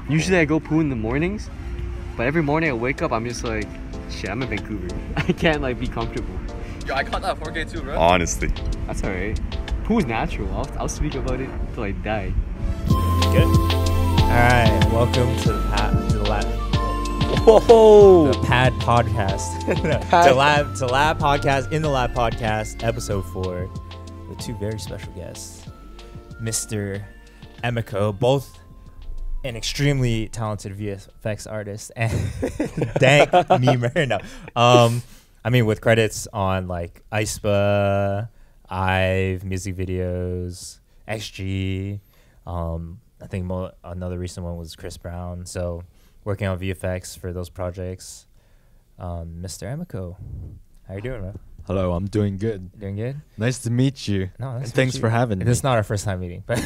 Usually I go poo in the mornings, but every morning I wake up, I'm just like, shit, I'm in Vancouver. I can't like be comfortable. Yo, I caught that 4K too, bro. Honestly. That's alright. Poo is natural. I'll speak about it till I die. Good. Alright, welcome to the Whoa! the Pad Podcast. to Lab Podcast, in the Lab Podcast, episode 4, with two very special guests. Mr. Emiko, both an extremely talented VFX artist and dank memer. No. I mean, with credits on like AESPA, IVE, music videos, XG. I think another recent one was Chris Brown. So working on VFX for those projects. Mr. Emiko, how you doing, man? Hello, I'm doing good. Doing good? Nice to meet you. No, and thanks for having me. This is not our first time meeting. But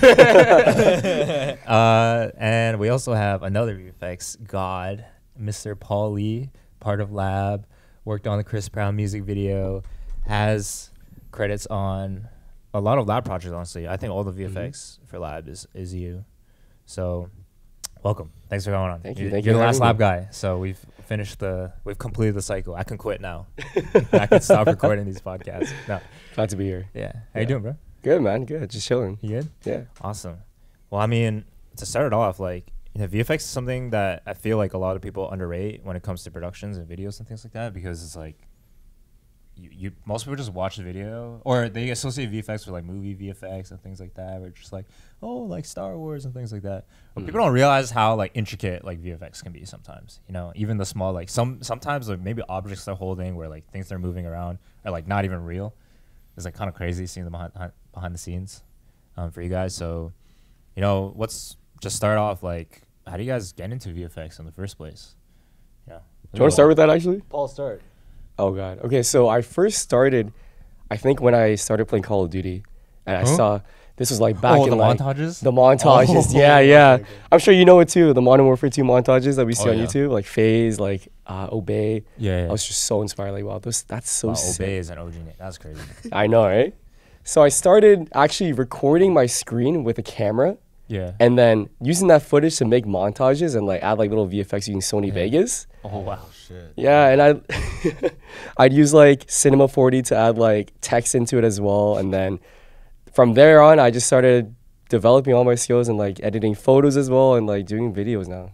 and we also have another VFX god, Mr. Paul Lee, part of Lab, worked on the Chris Brown music video, has credits on a lot of Lab projects, honestly. I think all the VFX for Lab is you. So welcome. Thanks for coming on. Thank you. You're the last Lab guy. So we've completed the cycle. I can quit now. I can stop recording these podcasts. No. Glad to be here. Yeah. How you doing, bro? Good, man. Good. Just chilling. You good? Yeah. Awesome. Well, I mean, to start it off, like, VFX is something that I feel like a lot of people underrate when it comes to productions and videos and things like that, because it's like, most people just watch the video, or they associate VFX with like movie VFX and things like that. We're just like, oh, like Star Wars and things like that. But people don't realize how like intricate like VFX can be sometimes. You know, even the small like sometimes like maybe objects they're holding, where like things they're moving around are like not even real. It's like kind of crazy seeing them behind the scenes for you guys. So, you know, let's just start off like, how do you guys get into VFX in the first place? Yeah. Do you want to start with that actually? Paul, start. Oh God. Okay, so I first started, I think when I started playing Call of Duty, and I saw this was like back in the like montages. the montages. Yeah. Okay. I'm sure you know it too. The Modern Warfare 2 montages that we see on YouTube, like FaZe, like Obey. Yeah. I was just so inspired. Like, wow, that's so sick. Obey is an OG name. That's crazy. I know, right? So I started actually recording my screen with a camera. Yeah. And then using that footage to make montages and like add like little VFX using Sony Vegas. Oh wow. Shit. Yeah, and I'd use like Cinema 4D to add like text into it as well. And then from there on, I just started developing all my skills and like editing photos as well and like doing videos now.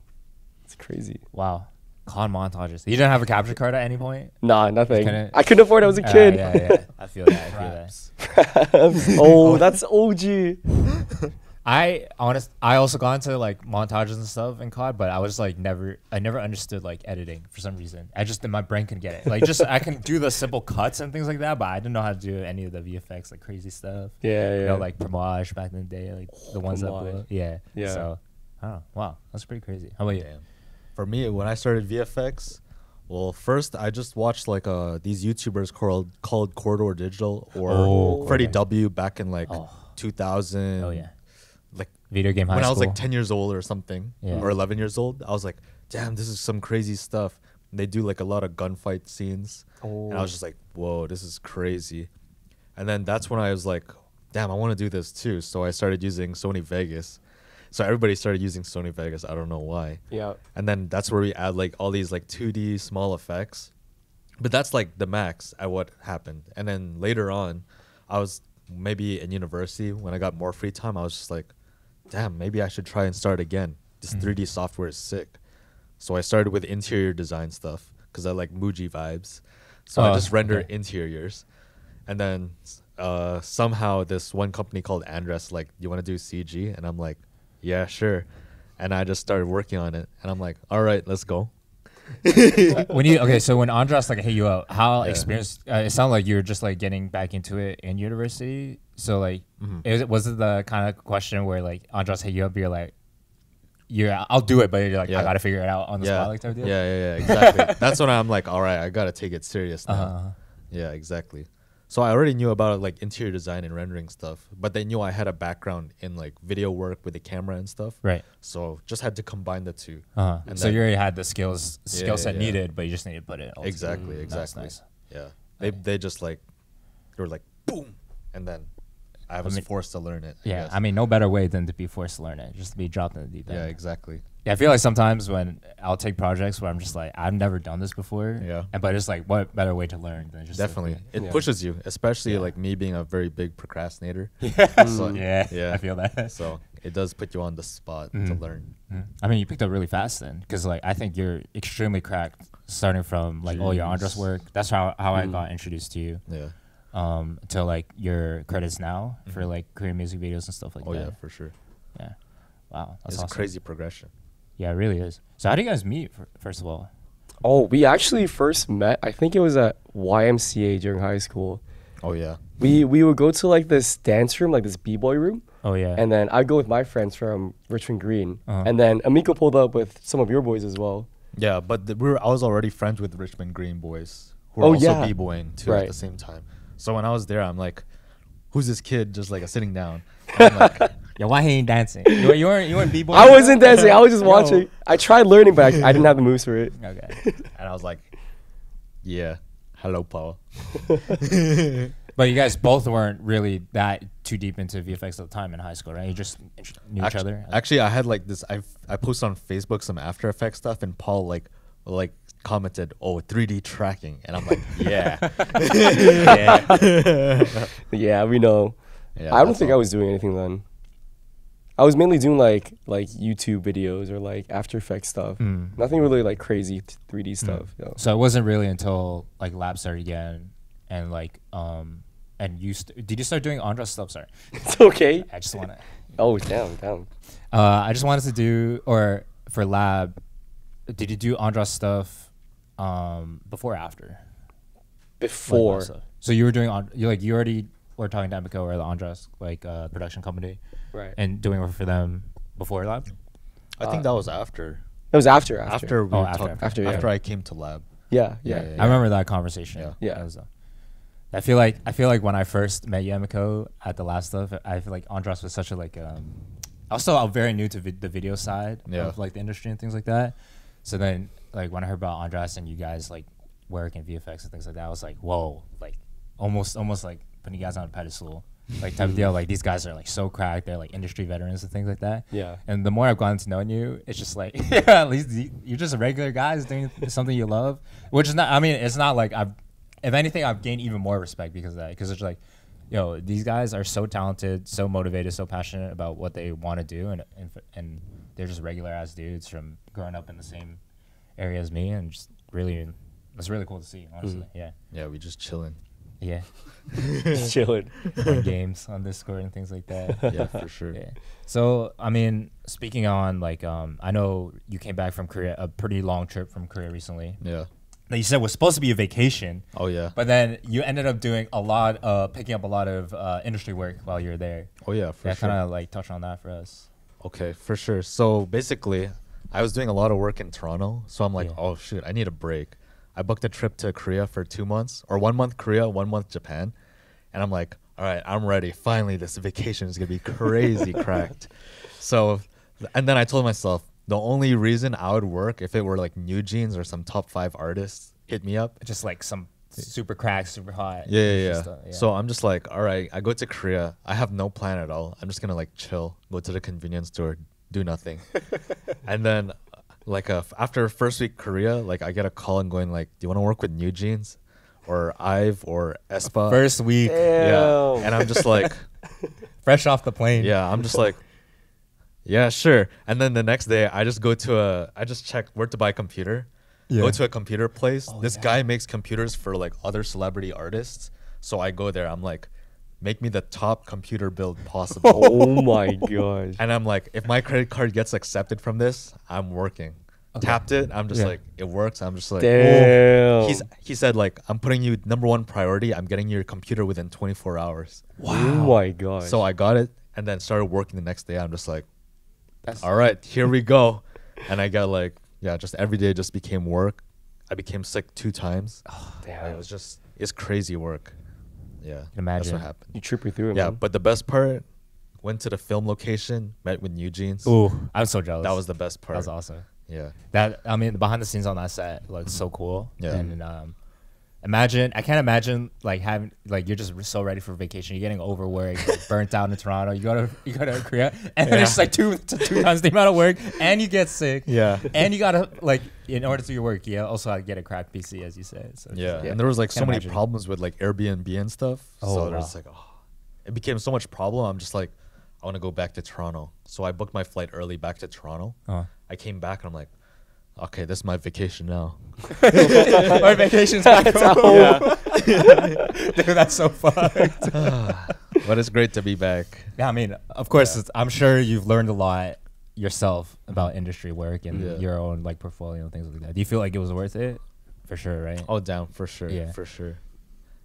It's crazy. Wow. Con montages. You didn't have a capture card at any point? Nah, nothing. I couldn't afford it. I was a kid. Yeah. I feel that. Oh, that's OG. I also got into like montages and stuff in COD, but I was like I never understood like editing for some reason. My brain couldn't get it. Like just I can do the simple cuts and things like that, but I didn't know how to do any of the VFX like crazy stuff. Yeah. You know, like Promage back in the day, like the ones that blew up. Yeah. Yeah. So, wow, that's pretty crazy. How about you? For me, when I started VFX, well, first I just watched like these YouTubers called Corridor Digital or Freddie W back in like 2000. Oh yeah. Like video game high when school. I was like 10 years old or something, or 11 years old, I was like, damn, this is some crazy stuff. And they do like a lot of gunfight scenes. And I was just like, whoa, this is crazy. And then that's when I was like, damn, I want to do this too. So I started using Sony Vegas. So everybody started using Sony Vegas. I don't know why. Yeah. And then that's where we add like all these like 2D small effects. But that's like the max at what happened. And then later on, I was maybe in university when I got more free time, I was just like, damn, maybe I should try and start again. This 3D software is sick. So I started with interior design stuff because I like Muji vibes. So I just rendered interiors. And then somehow this one company called Andres like, you want to do CG? And I'm like, yeah, sure. And I just started working on it. And I'm like, all right, let's go. So when Andras like hit you up, how experienced? It sounded like you were just like getting back into it in university. So like, was it the kind of question where like Andras hit you up, you're like, I'll do it, but you're like, I gotta figure it out on the spot, like type deal? Yeah, exactly. That's when I'm like, all right, I gotta take it serious now. Yeah, exactly. So I already knew about like interior design and rendering stuff, but they knew I had a background in like video work with the camera and stuff. Right. So just had to combine the two. And so you already had the skill set needed, but you just need to put it all exactly. That's nice. Yeah. They just like, they were like, boom. And then I was forced to learn it. I mean, no better way than to be forced to learn it, just to be dropped in the deep end. Yeah, exactly. Yeah, I feel like sometimes when I'll take projects where I'm just like, I've never done this before. Yeah. But it's like, what better way to learn than just Definitely, Like, it Yeah. pushes you, especially Yeah. like me being a very big procrastinator. so, yeah, yeah. I feel that. So it does put you on the spot to Mhm. learn. I mean, you picked up really fast then, because like I think you're extremely cracked starting from like all your Andros Jeez. work. That's how I got introduced to you. Yeah. To like your credits now for like Korean music videos and stuff like Oh that. yeah, for sure. Yeah. Wow, that's It's awesome. a crazy progression. Yeah, it really is. So how do you guys meet? First of all. Oh, we actually first met. I think it was at YMCA during high school. Oh yeah. We would go to like this dance room, like this b-boy room, Oh yeah. and then I'd go with my friends from Richmond Green, Uh-huh. and then Emiko pulled up with some of your boys as well. Yeah, but I was already friends with Richmond Green boys who were Oh, also yeah. b-boying too at Right. the same time. So when I was there, I'm like, who's this kid just like sitting down? I'm like, Yeah, why he ain't dancing? You weren't b-boy? I wasn't dancing. I was just Yo. watching. I tried learning, but I didn't have the moves for it. Okay. and I was like, yeah, hello, Paul. But you guys both weren't really that too deep into VFX at the time in high school, right? You just knew each other. Actually, I had like this. I posted on Facebook some After Effects stuff, and Paul like commented, "Oh, 3D tracking," and I'm like, "Yeah, Yeah. Yeah, we know. yeah." I don't that's think I all. was doing anything then. I was mainly doing like YouTube videos or like After Effects stuff. Mm. Nothing really like crazy 3D stuff. You know. So it wasn't really until like lab started again, and like and did you start doing Andros stuff? Sorry, It's okay. I just want to. Oh, damn. I just wanted to do, or for lab, did you do Andros stuff before or after? Like, Before. lab stuff? So you were doing you already were talking to Emiko or the Andros production company Right. and doing work for them before lab. I think that was after. It was after. After we Oh, were after, talk- after, yeah. after I came to lab. Yeah. Yeah, Yeah. yeah. I remember that conversation. Yeah. Yeah. That was, I feel like when I first met you, Emiko, at the last stuff, I feel like Andros was such a like also I'm very new to the video side of like the industry and things like that. So then like when I heard about Andros and you guys like work in VFX and things like that, I was like, whoa, like almost like putting you guys on a pedestal, like type of deal. Like these guys are like so cracked, they're like industry veterans and things like that. Yeah. And the more I've gotten to know you, it's just like, yeah, at least you're just a regular guy who's doing something you love, which is not. I mean, it's not like if anything, I've gained even more respect because of that. Because it's like, yo, these guys are so talented, so motivated, so passionate about what they want to do, and they're just regular ass dudes from growing up in the same area as me, and just really, it's really cool to see. Honestly, yeah, Yeah, we just chilling. yeah, Chilling. playing games on Discord and things like that. Yeah, for sure. Yeah. So I mean, speaking on like, I know you came back from Korea, a pretty long trip from Korea recently. Yeah. That you said was supposed to be a vacation. Oh yeah. But then you ended up doing picking up a lot of industry work while you were there. Oh yeah, for Yeah, sure. kind of like touch on that for us. Okay, for sure. So basically, I was doing a lot of work in Toronto, so I'm like, Yeah. oh shit, I need a break. I booked a trip to Korea for 2 months, or 1 month Korea, 1 month Japan, and I'm like, all right, I'm ready. Finally, this vacation is gonna be crazy cracked. So, and then I told myself the only reason I would work if it were like New Jeans or some top 5 artists hit me up. Just like some super cracked, super hot. Yeah, industry yeah, yeah. stuff, So I'm just like, all right, I go to Korea. I have no plan at all. I'm just gonna like chill, go to the convenience store, do nothing, and then like after first week Korea, like I get a call and going like, do you want to work with New Jeans, or IVE or AESPA? First week, yeah, Damn. and I'm just like, fresh off the plane. yeah, I'm just like, yeah, sure. And then the next day, I just check where to buy a computer. Yeah. Go to a computer place. Oh, This yeah. guy makes computers for like other celebrity artists. So I go there. I'm like, make me the top computer build possible. Oh my gosh. And I'm like, if my credit card gets accepted from this, I'm working. Tapped it. I'm just Yeah. like, it works. I'm just like, Damn. he said like, I'm putting you #1 priority. I'm getting your computer within 24 hours. Oh my gosh. So I got it and then started working the next day. I'm just like, That's- all right, here we go. And I got like, yeah, just every day just became work. I became sick 2 times. Damn. It was just, it's crazy work. Yeah, that's imagine. what happened. You trip me through it, Yeah, man. but the best part, went to the film location, met with New Jeans. Ooh, I'm so jealous. That was the best part. That was awesome. Yeah. That I mean, the behind the scenes on that set looks so cool. Yeah. And I can't imagine like having like you're just so ready for vacation. You're getting overworked, like, burnt out in Toronto. You go to Korea, and then it's like two times the amount of work, and you get sick. Yeah. And you gotta like in order to do your work, you also gotta get a cracked PC, as you said. So Yeah. And there was like so Can't many imagine. problems with like Airbnb and stuff. Oh, so wow. there's like, it became so much problem. I'm just like, I want to go back to Toronto. So I booked my flight early back to Toronto. I came back and I'm like, okay, this is my vacation now. My vacation's back home. Yeah. Dude, that's so fucked. But it's great to be back. Yeah, I mean, of course, I'm sure you've learned a lot yourself about industry work and your own like portfolio and things like that. Do you feel like it was worth it? For sure, right? Oh, down for sure. Yeah. For sure.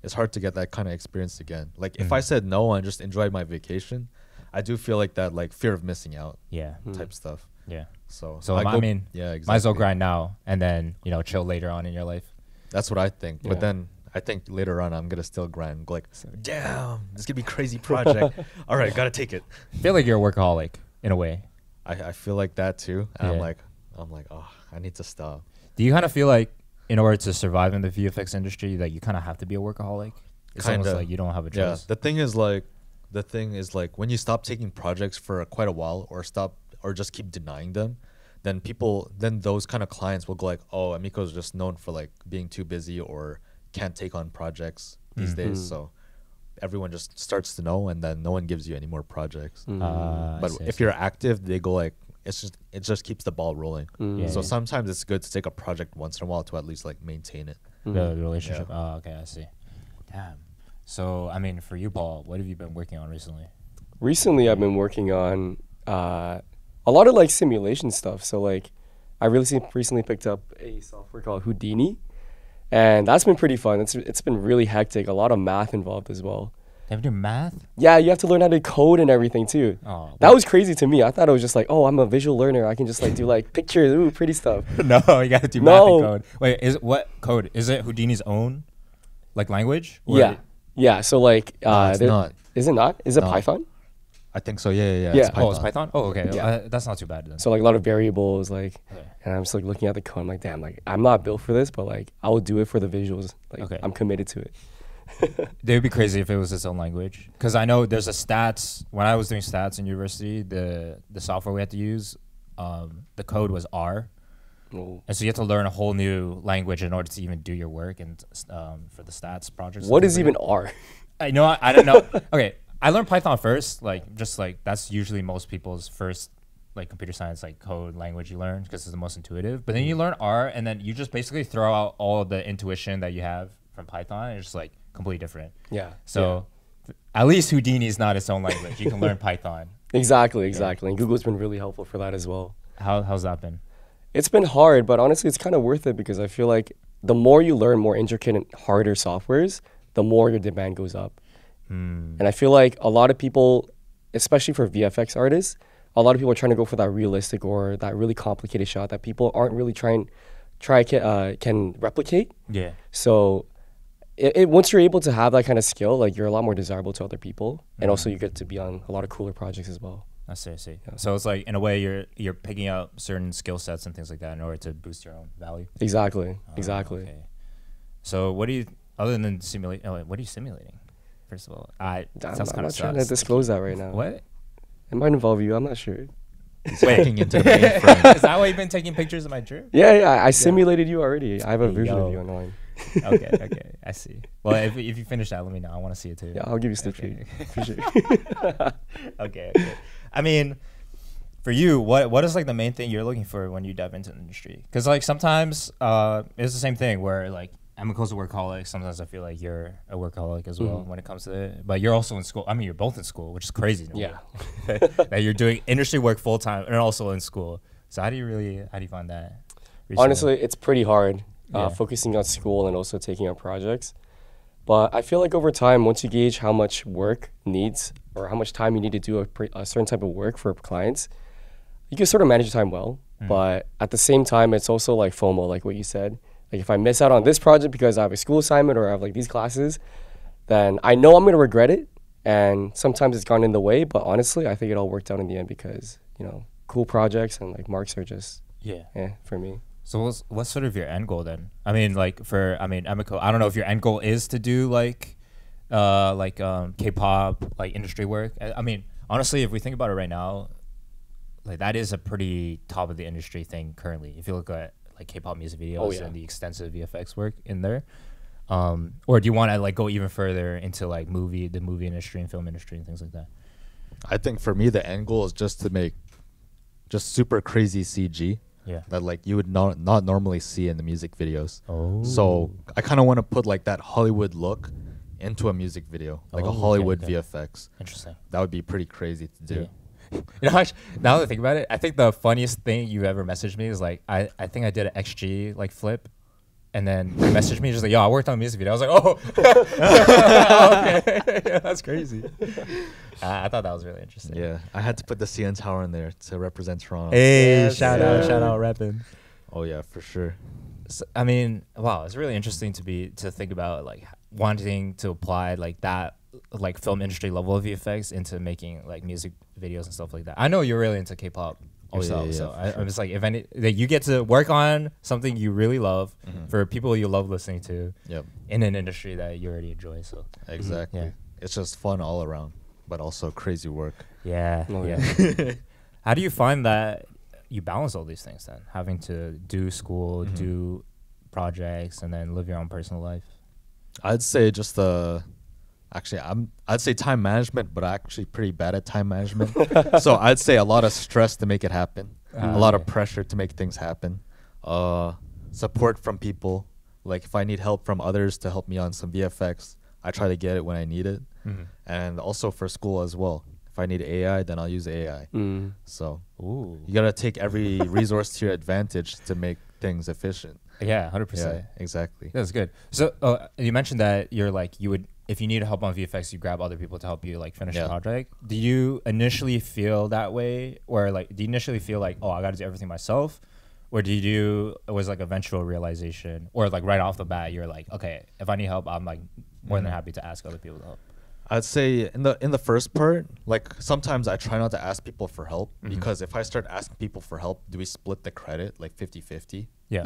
It's hard to get that kind of experience again. Like if I said no and just enjoyed my vacation, I do feel like that like fear of missing out Yeah. type stuff. Yeah. So I mean, yeah, exactly. might as well grind now and then, chill later on in your life. That's what I think. Yeah. But then I think later on I'm gonna still grind. Go like, damn, this is gonna be a crazy project. All right, gotta take it. I feel like you're a workaholic in a way. I feel like that too. And Yeah. I'm like, oh, I need to stop. Do you kind of feel like in order to survive in the VFX industry that you kind of have to be a workaholic? It's almost Kinda. like you don't have a Yeah. choice. The thing is like when you stop taking projects for quite a while or just keep denying them, then those kind of clients will go like, oh, Emiko's just known for like being too busy or can't take on projects these days. So everyone just starts to know, and then no one gives you any more projects. But if you're active, they go like, it just keeps the ball rolling. So sometimes it's good to take a project once in a while to at least like maintain it. The relationship. Oh, okay, I see. Damn. So, I mean, for you, Paul, what have you been working on recently? Recently, I've been working on a lot of like simulation stuff. So like, I recently picked up a software called Houdini, and that's been pretty fun. It's been really hectic. A lot of math involved as well. They have to do math? Yeah, you have to learn how to code and everything too. Oh, That was crazy to me. I thought it was just like, oh, I'm a visual learner. I can just like do like pictures, ooh, pretty stuff. No, you got to do math and code. Wait, what code? Is it Houdini's own like language? Or Yeah. So like, it's not. Is it not? Is it No. Python? I think so. Yeah. Yeah. It's Python. Oh, it's Python? Oh, okay. Yeah. That's not too bad then. So like a lot of variables, like, Okay. and I'm just like looking at the code. I'm like, damn, like I'm not built for this, but like I will do it for the visuals. Like Okay. I'm committed to it. They would be crazy if it was its own language. Because I know there's a stats. When I was doing stats in university, the software we had to use, the code was R. Oh. And so you have to learn a whole new language in order to even do your work and for the stats projects. What is even R? I know. I don't know. Okay, I learned Python first. Like just like that's usually most people's first like computer science like code language you learn because it's the most intuitive. But then you learn R, and then you just basically throw out all the intuition that you have from Python. And it's just like completely different. Yeah. So at least Houdini is not its own language. You can learn Python. Exactly. And Google's been really helpful for that as well. How's that been? It's been hard, but honestly, it's kind of worth it because I feel like the more you learn more intricate and harder softwares, the more your demand goes up. And I feel like a lot of people, especially for VFX artists, a lot of people are trying to go for that realistic or that really complicated shot that people aren't really can replicate. Yeah. So once you're able to have that kind of skill, like you're a lot more desirable to other people, and also you get to be on a lot of cooler projects as well. I see. Yeah. So it's like in a way you're picking out certain skill sets and things like that in order to boost your own value. Exactly. Okay. So what do you other than simulate? Oh, wait, what are you simulating? First of all, I'm sounds kind not of trying to disclose that right now. What? It might involve you. I'm not sure. Hacking into the mainframe. Is that why you've been taking pictures of my trip? Yeah. I simulated you already. I have a version of you online. Okay. I see. Well, if you finish that, let me know. I want to see it too. Yeah, I'll give you a sneak peek. For sure. Okay. I mean, for you, what is like the main thing you're looking for when you dive into the industry? Because like sometimes it's the same thing where like Emiko's a workaholic. Sometimes I feel like you're a workaholic as well when it comes to it. But you're also in school. I mean, you're both in school, which is crazy. To me. Yeah. That you're doing industry work full time and also in school. So how do you find that? recently? Honestly, it's pretty hard Yeah. focusing on school and also taking on projects. But I feel like over time, once you gauge how much work needs or how much time you need to do a certain type of work for clients, you can sort of manage your time well. But at the same time, it's also like FOMO, like what you said. Like if I miss out on this project because I have a school assignment or I have like these classes, then I know I'm going to regret it. And sometimes it's gone in the way. But honestly, I think it all worked out in the end because, cool projects and like marks are just, Yeah. for me. So what's sort of your end goal then? I mean, like Emiko, I don't know if your end goal is to do K-pop, like industry work. I mean, honestly, if we think about it right now, like that is a pretty top of the industry thing currently. If you look at like K-pop music videos and the extensive VFX work in there, or do you want to like go even further into like the movie industry and film industry and things like that? I think for me the end goal is just to make just super crazy CG. Yeah. That like you would not normally see in the music videos. Oh. So I kind of want to put like that Hollywood look into a music video, like a Hollywood VFX. Interesting. That would be pretty crazy to do. Yeah. You know, now that I think about it, I think the funniest thing you ever messaged me is like I think I did an XG like flip, and then you messaged me just like, yo, I worked on a music video. I was like, oh, okay, yeah, that's crazy. I thought that was really interesting. Yeah, I had to put the CN Tower in there to represent Toronto. Hey, Yes, shout out, reppin'. Oh yeah, for sure. So, I mean, wow, it's really interesting to think about like wanting to apply like that like film industry level of VFX into making like music videos and stuff like that. I know you're really into K-pop yourself, so I'm just like, if any that you get to work on something you really love for people you love listening to, in an industry that you already enjoy. So exactly, Yeah. It's just fun all around, but also crazy work. yeah, Oh, yeah. How do you find that you balance all these things then, having to do school, do projects, and then live your own personal life? I'd say just I'd say time management, but I'm actually pretty bad at time management. So I'd say a lot of stress to make it happen, a lot of pressure to make things happen, support from people. Like if I need help from others to help me on some VFX, I try to get it when I need it. And also for school as well. If I need AI, then I'll use AI. So you gotta take every resource to your advantage to make things efficient. Yeah, 100%. Yeah, exactly. That's good. So you mentioned that you're like, you would, if you need help on VFX, you grab other people to help you like finish the project. Do you initially feel that way, or like do you initially feel like, oh, I got to do everything myself, or it was like eventual realization, or like right off the bat you're like, okay, if I need help, I'm like more than happy to ask other people to help? I'd say in the first part, like sometimes I try not to ask people for help, because if I start asking people for help, do we split the credit like 50-50? Yeah.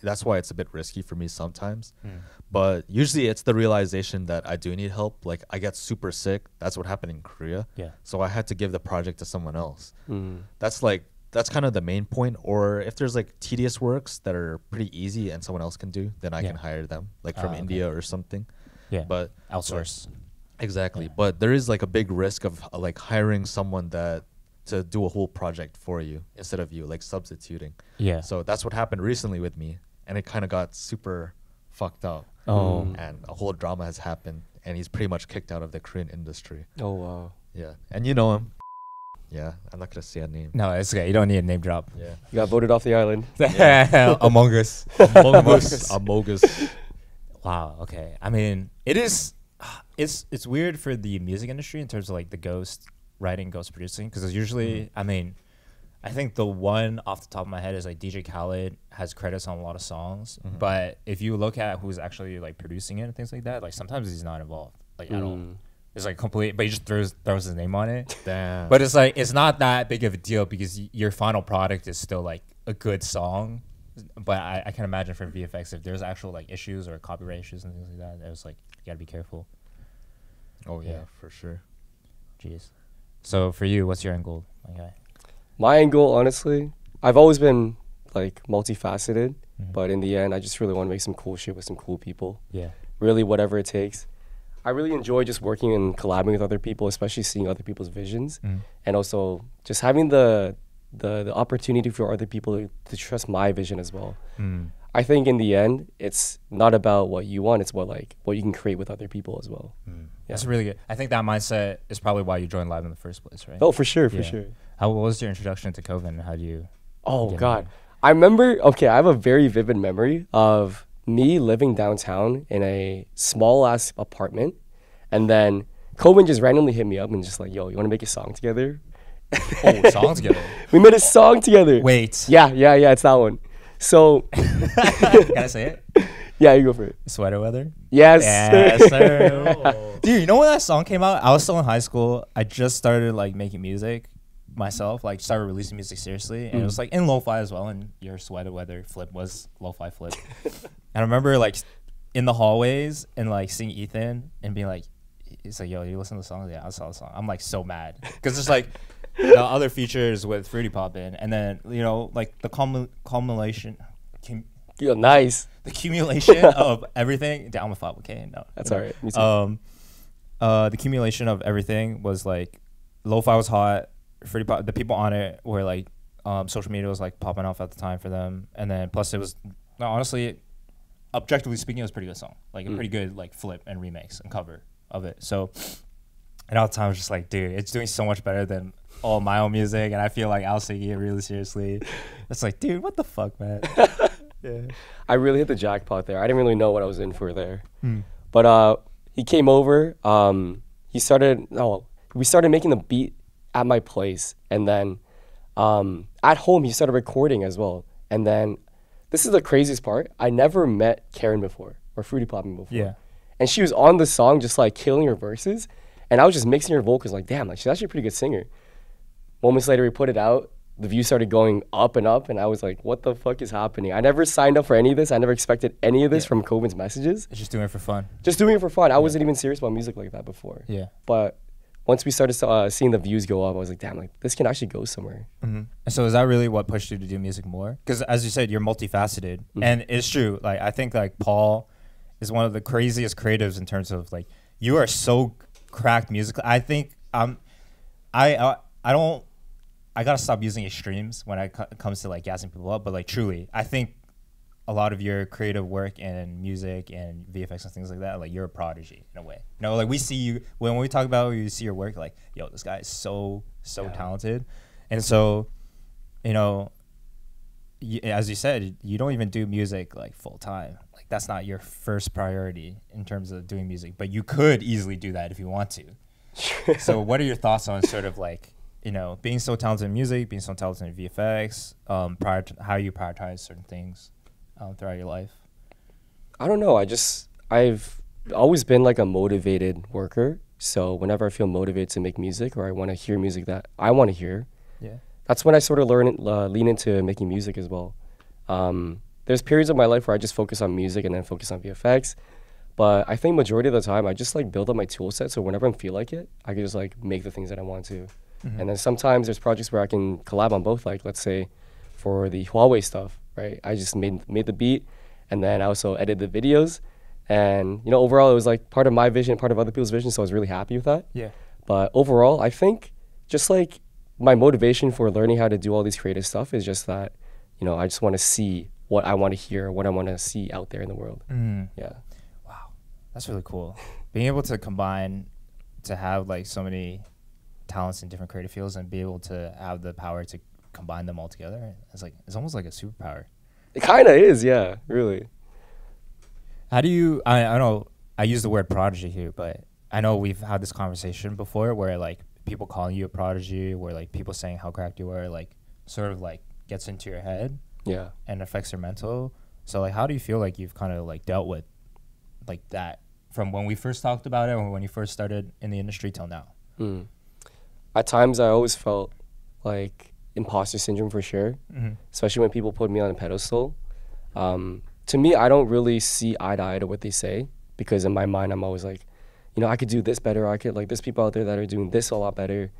That's why it's a bit risky for me sometimes. But usually it's the realization that I do need help. Like I get super sick. That's what happened in Korea. Yeah. So I had to give the project to someone else. That's kind of the main point. Or if there's like tedious works that are pretty easy and someone else can do, then I can hire them, like from India or something. Yeah. But outsource. Exactly. But there is like a big risk of like hiring someone to do a whole project for you instead of you, like substituting. Yeah. So that's what happened recently with me, and it kind of got super fucked up. And a whole drama has happened, and he's pretty much kicked out of the Korean industry. Oh wow. Yeah. And you know him. Yeah, I'm not gonna say a name. No, it's okay. You don't need a name drop. Yeah. You got voted off the island. Among Us. Amogus. Wow. Okay. I mean, it's weird for the music industry in terms of like the ghost writing, ghost producing, because usually, I mean, I think the one off the top of my head is like DJ Khaled has credits on a lot of songs, but if you look at who's actually like producing it and things like that, like sometimes he's not involved like at all. It's like complete, but he just throws his name on it. Damn. But it's like, it's not that big of a deal because your final product is still like a good song. But I can imagine for VFX, if there's actual like issues or copyright issues and things like that, it was like, you gotta be careful. Oh yeah, for sure. Jeez. So for you, what's your end goal? Okay. My end goal, honestly, I've always been like multifaceted, but in the end, I just really want to make some cool shit with some cool people. Yeah. Really, whatever it takes. I really enjoy just working and collabing with other people, especially seeing other people's visions, and also just having the opportunity for other people to trust my vision as well. I think in the end, it's not about what you want; it's what you can create with other people as well. That's really good. I think that mindset is probably why you joined Live in the first place, right? Oh, for sure, for sure. What was your introduction to Coven? How do you? Oh get God, into it? I remember. Okay, I have a very vivid memory of me living downtown in a small ass apartment, and then Coben just randomly hit me up and just like, "Yo, you want to make a song together?" Oh, song together. We made a song together. Wait. Yeah, it's that one. So, Can I say it? yeah, you go for it. Sweater weather. Yes. Yes, sir. Dude, you know when that song came out? I was still in high school. I just started like making music, myself, like started releasing music seriously, and it was like in lo-fi as well. And your sweater weather flip was lo-fi flip. And I remember like in the hallways and like seeing Ethan and being like, he's like, yo, you listen to the song? Yeah, I saw the song. I'm like so mad because there's like the other features with Fruity Pop in, and then you know like the culmination. You're nice. The accumulation of everything. Damn, I'm a 5K. No, that's all right. Me too. The accumulation of everything was like, lo-fi was hot. Fruity Pop, the people on it were like, social media was like popping off at the time for them, and then plus it was, no, honestly, objectively speaking, it was a pretty good song, like a pretty good like flip and remix and cover of it. So, and at the time I was just like, dude, it's doing so much better than all my own music, and I feel like I was taking it really seriously. It's like, dude, what the fuck, man. Yeah. I really hit the jackpot there. I didn't really know what I was in for there. But he came over. We started making the beat at my place. And then at home, he started recording as well. And then this is the craziest part. I never met Karen before or Fruity Popping before. Yeah. And she was on the song just like killing her verses. And I was just mixing her vocals like, damn, like she's actually a pretty good singer. Moments later, we put it out. The views started going up and up, and I was like, what the fuck is happening? I never signed up for any of this. I never expected any of this from Coben's messages. It's just doing it for fun. Just doing it for fun. I wasn't even serious about music like that before. Yeah. But once we started seeing the views go up, I was like, damn, like this can actually go somewhere. And so is that really what pushed you to do music more? Because as you said, you're multifaceted. And it's true. Like I think like Paul is one of the craziest creatives in terms of like, you are so cracked musically. I think I gotta stop using extremes when it comes to like gassing people up, but like truly, I think a lot of your creative work and music and VFX and things like that, like you're a prodigy in a way. You know, like we see you when we talk about you see your work, like yo, this guy is so talented, and so, you know, as you said, you don't even do music like full time. Like that's not your first priority in terms of doing music, but you could easily do that if you want to. So, what are your thoughts on sort of like, you know, being so talented in music, being so talented in VFX, how you prioritize certain things throughout your life? I don't know. I've always been like a motivated worker. So whenever I feel motivated to make music or I want to hear music that I want to hear, that's when I sort of lean into making music as well. There's periods of my life where I just focus on music and then focus on VFX. But I think majority of the time, I just like build up my tool set. So whenever I feel like it, I can just like make the things that I want to. And then sometimes there's projects where I can collab on both. Like let's say for the Huawei stuff, right? I just made the beat, and then I also edited the videos. And you know, overall, it was like part of my vision, part of other people's vision. So I was really happy with that. Yeah. But overall, I think just like my motivation for learning how to do all these creative stuff is just that, you know, I just want to see what I want to hear, what I want to see out there in the world. Yeah. Wow, that's really cool. Being able to combine, to have like so many talents in different creative fields and be able to have the power to combine them all together, it's almost like a superpower. It kind of is, yeah, really. How do you, I know I use the word prodigy here, but I know we've had this conversation before where like people calling you a prodigy, where like people saying how cracked you are, like sort of like gets into your head, and affects your mental. So like how do you feel like you've kind of like dealt with like that from when we first talked about it or when you first started in the industry till now? At times I always felt like imposter syndrome for sure, especially when people put me on a pedestal. To me, I don't really see eye to eye to what they say, because in my mind I'm always like, you know, I could do this better, I could, like, there's people out there that are doing this a lot better,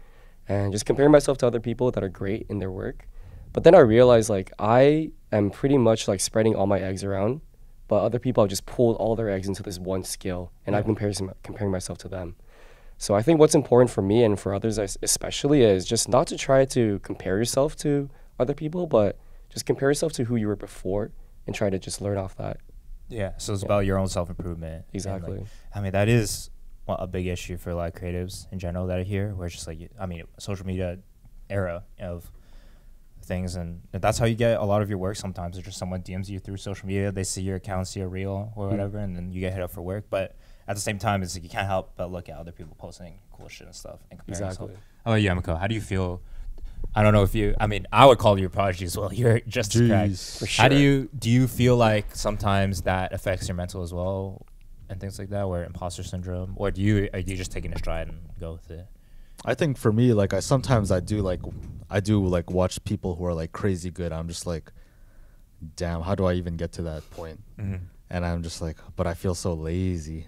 and just comparing myself to other people that are great in their work. But then I realized like I am pretty much like spreading all my eggs around, but other people have just pulled all their eggs into this one skill, and I'm comparing myself to them. So I think what's important for me and for others especially is just not to try to compare yourself to other people, but just compare yourself to who you were before and try to just learn off that. Yeah, so it's about your own self-improvement. Exactly. Like, I mean, that is a big issue for a lot of creatives in general that I hear, where it's just like, I mean, social media era of things, and that's how you get a lot of your work sometimes. It's just someone DMs you through social media, they see your account, see a reel or whatever, and then you get hit up for work. But at the same time, it's like you can't help but look at other people posting cool shit and stuff and compare yourself. How about you, Emiko? How do you feel? I don't know if you, I mean, I would call you a prodigy as well. You're just as cracked. For sure. How do you feel like sometimes that affects your mental as well and things like that, where imposter syndrome, or are you just taking a stride and go with it? I think for me, like sometimes I do like watch people who are like crazy good. I'm just like, damn, how do I even get to that point? And I'm just like, but I feel so lazy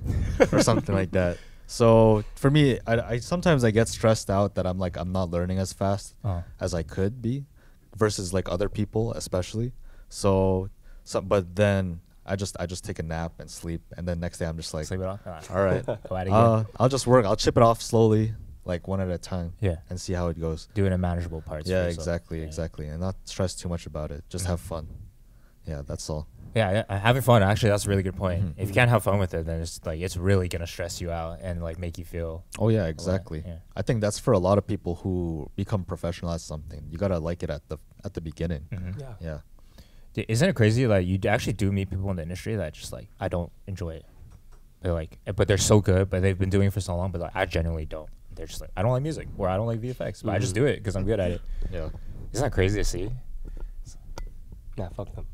or something like that. So for me, I sometimes I get stressed out that I'm not learning as fast as I could be versus like other people, especially. So but then I just take a nap and sleep, and then next day I'm just like, Sleep it off. all right, Go at it again. I'll just work. I'll chip it off slowly, like one at a time. Yeah. And see how it goes. Do it in manageable parts. Yeah, for yourself. exactly, and not stress too much about it. Just have fun. Yeah, that's all. Yeah, having fun. Actually, that's a really good point. If you can't have fun with it, then it's really gonna stress you out and like make you feel. Oh yeah, exactly. Yeah. I think that's for a lot of people who become professional at something. You gotta like it at the beginning. Yeah. Yeah. Isn't it crazy? Like you actually do meet people in the industry that just like I don't enjoy it. They're like, but they're so good, but they've been doing it for so long. But like, I genuinely don't. They're just like, I don't like music or I don't like VFX, but I just do it because I'm good at it. Yeah. Isn't that crazy to see? Nah, fuck them.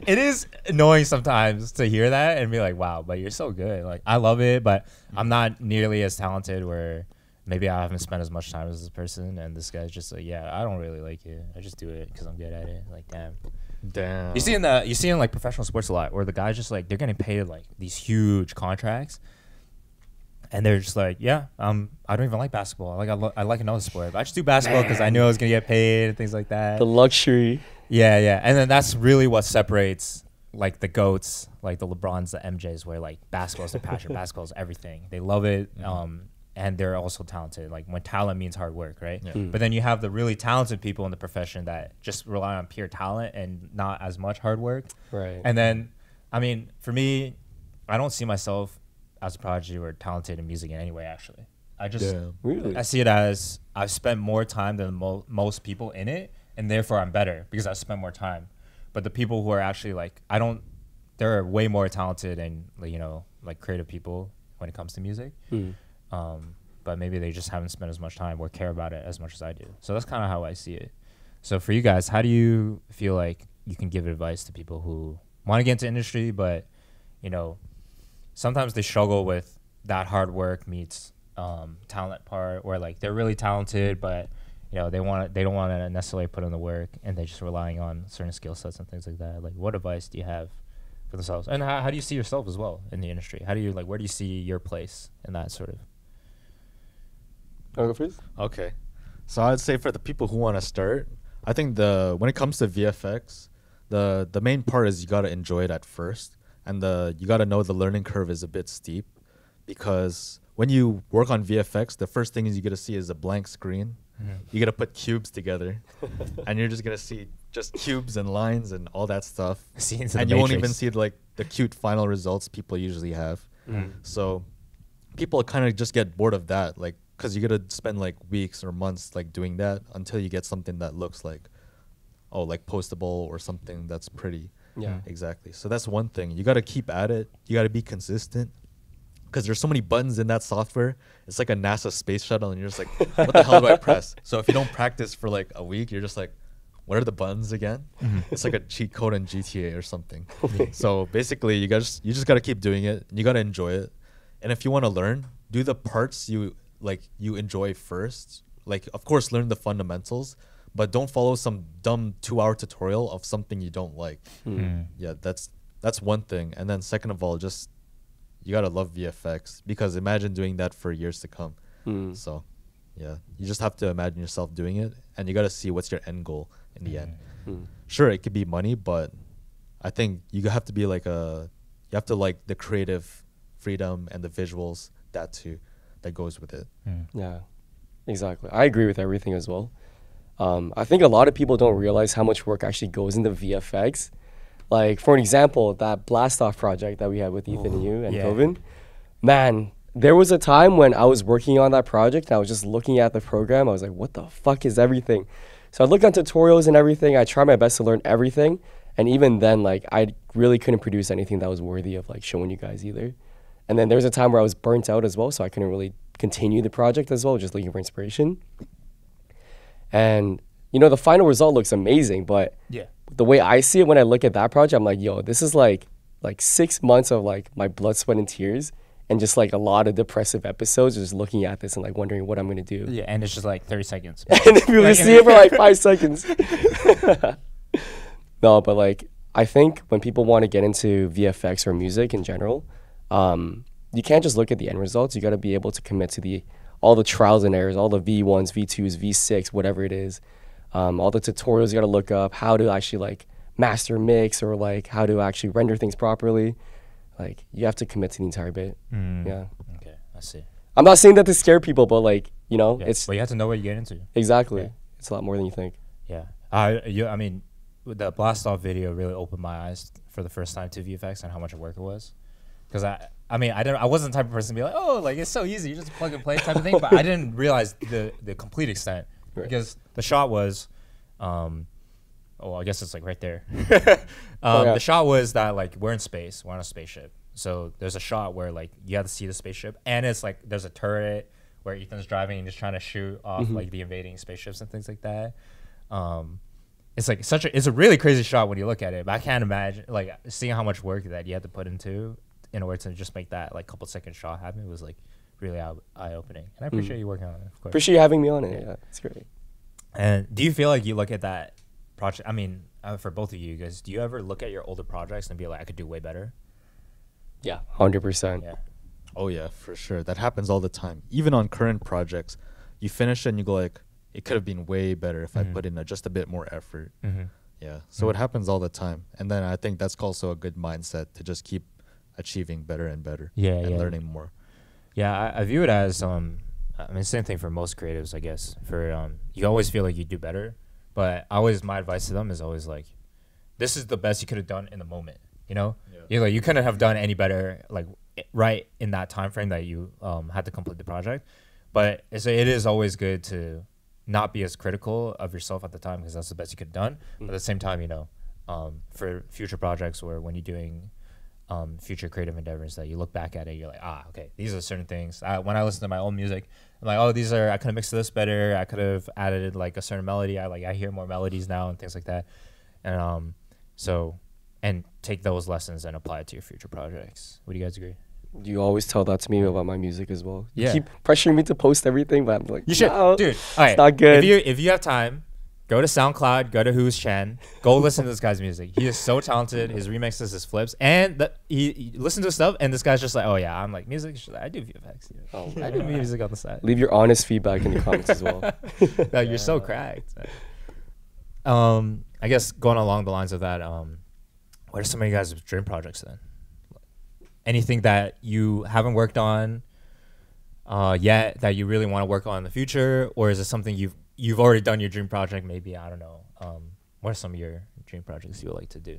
It is annoying sometimes to hear that and be like, wow, but you're so good. Like I love it, but I'm not nearly as talented where maybe I haven't spent as much time as this person, and this guy's just like, yeah, I don't really like it. I just do it because I'm good at it. Like, damn. You see in like professional sports a lot where the guys just like they're getting paid like these huge contracts, and they're just like, yeah, I don't even like basketball. I like another sport, but I just do basketball because I knew I was gonna get paid and things like that. The luxury. Yeah, and then that's really what separates like the GOATs, like the LeBrons, the MJs, where like basketball's their passion, basketball's everything. They love it. And they're also talented. Like when talent means hard work, right? Yeah. But then you have the really talented people in the profession that just rely on pure talent and not as much hard work. Right. And then, I mean, for me, I don't see myself as a prodigy or talented in music in any way, actually. Really? I see it as I've spent more time than most people in it, and therefore I'm better because I've spent more time. But the people who are actually like, they're way more talented and, you know, like creative people when it comes to music. But maybe they just haven't spent as much time or care about it as much as I do. So that's kind of how I see it. So for you guys, how do you feel like you can give advice to people who want to get into industry, but, you know, sometimes they struggle with that hard work meets talent part, where like they're really talented, but, you know, they don't want to necessarily put in the work, and they're just relying on certain skill sets and things like that. Like, what advice do you have for themselves? And how do you see yourself as well in the industry? How do you where do you see your place in that sort of? I'll go first. Okay. So I'd say for the people who want to start, I think when it comes to VFX, the main part is you got to enjoy it at first, and you got to know the learning curve is a bit steep, because when you work on VFX, the first thing is you get to see is a blank screen. You got to put cubes together, and you're just going to see just cubes and lines and all that stuff. And you won't even see like the cute final results people usually have. So people kind of just get bored of that, like, because you got to spend like weeks or months like doing that until you get something that looks like, like postable or something that's pretty. Yeah. Exactly. So that's one thing. You got to keep at it. You got to be consistent, because there's so many buttons in that software. It's like a NASA space shuttle, and you're just like, what the hell do I press? So if you don't practice for like a week, you're just like, what are the buttons again? It's like a cheat code in GTA or something. So basically, you just got to keep doing it. You got to enjoy it. And if you want to learn, do the parts you enjoy first. Like, of course, learn the fundamentals, but don't follow some dumb 2-hour tutorial of something you don't like. Yeah, that's one thing. And then second of all, just you gotta love VFX, because imagine doing that for years to come. So yeah, you just have to imagine yourself doing it, and you gotta see what's your end goal in the end. Sure, it could be money, but I think you have to be like you have to like the creative freedom and the visuals that goes with it. Yeah, exactly. I agree with everything as well. I think a lot of people don't realize how much work actually goes into VFX. Like, for an example, that blast off project that we had with Ethan and you and Tovin, man, there was a time when I was working on that project and I was just looking at the program. I was like, what the fuck is everything? So I looked on tutorials and everything. I tried my best to learn everything. And even then, like, I really couldn't produce anything that was worthy of like showing you guys either. And then there was a time where I was burnt out as well, so I couldn't really continue the project as well, just looking for inspiration. And, you know, the final result looks amazing, but the way I see it when I look at that project, I'm like, yo, this is like 6 months of like my blood, sweat, and tears and just like a lot of depressive episodes, just looking at this and like wondering what I'm gonna do. Yeah, and it's just like 30 seconds. And then people see it for like 5 seconds. No, but like I think when people want to get into VFX or music in general, you can't just look at the end results. You got to be able to commit to all the trials and errors, all the V1s, V2s, V6, whatever it is. All the tutorials you got to look up, how to actually like master mix or like how to actually render things properly. Like you have to commit to the entire bit. Yeah. Okay, I see. I'm not saying that to scare people, but like, you know, Yeah. it's But you have to know what you get into. exactly. Yeah. It's a lot more than you think. Yeah. I mean, with the blast off video really opened my eyes for the first time to VFX and how much work it was. Because I wasn't the type of person to be like, oh, like it's so easy, you just plug and play type of thing. But I didn't realize the complete extent because the shot was, I guess it's like right there. The shot was that like we're in space, we're on a spaceship. So there's a shot where like you have to see the spaceship, and it's like there's a turret where Ethan's driving and just trying to shoot off like the invading spaceships and things like that. It's like it's a really crazy shot when you look at it, but I can't imagine like seeing how much work that you had to put into in order to just make that like couple second shot happen. It was like really eye opening, and I appreciate you working on it. Of course, Appreciate you having me on it. Yeah, it's great. And do you feel like you look at that project? I mean, for both of you guys, do you ever look at your older projects and be like, I could do way better? Yeah, 100%. Yeah. Oh yeah, for sure. That happens all the time. Even on current projects, you finish it and you go like, it could have been way better if I put in just a bit more effort. Yeah. So it happens all the time. And then I think that's also a good mindset to just keep achieving better and better. And learning more. Yeah, I view it as I mean, same thing for most creatives, I guess. For you always feel like you do better, but my advice to them is always like, this is the best you could have done in the moment. You know, you couldn't have done any better like right in that time frame that you had to complete the project. But it is always good to not be as critical of yourself at the time because that's the best you could have done. But at the same time, you know, for future projects or when you're doing future creative endeavors, that you look back at it, you're like, okay, these are certain things. When I listen to my own music, I'm like, I could have mixed this better. I could have added like a certain melody. I hear more melodies now and things like that. And and take those lessons and apply it to your future projects. Would you guys agree? You always tell that to me about my music as well. You Yeah. keep pressuring me to post everything, but I'm like, You should, no, dude. All right, it's not good. If you have time, go to SoundCloud, go to Who's Chen, go listen to this guy's music. He is so talented. His remixes, his flips, and he listen to his stuff, and this guy's just like, oh yeah, I'm like music. I do VFX. You know? I do music on the side. Leave your honest feedback in the comments as well. No, you're so cracked. I guess going along the lines of that, what are some of you guys' dream projects then? Anything that you haven't worked on yet that you really want to work on in the future, or is it something you've already done your dream project? Maybe, I don't know. What are some of your dream projects you would like to do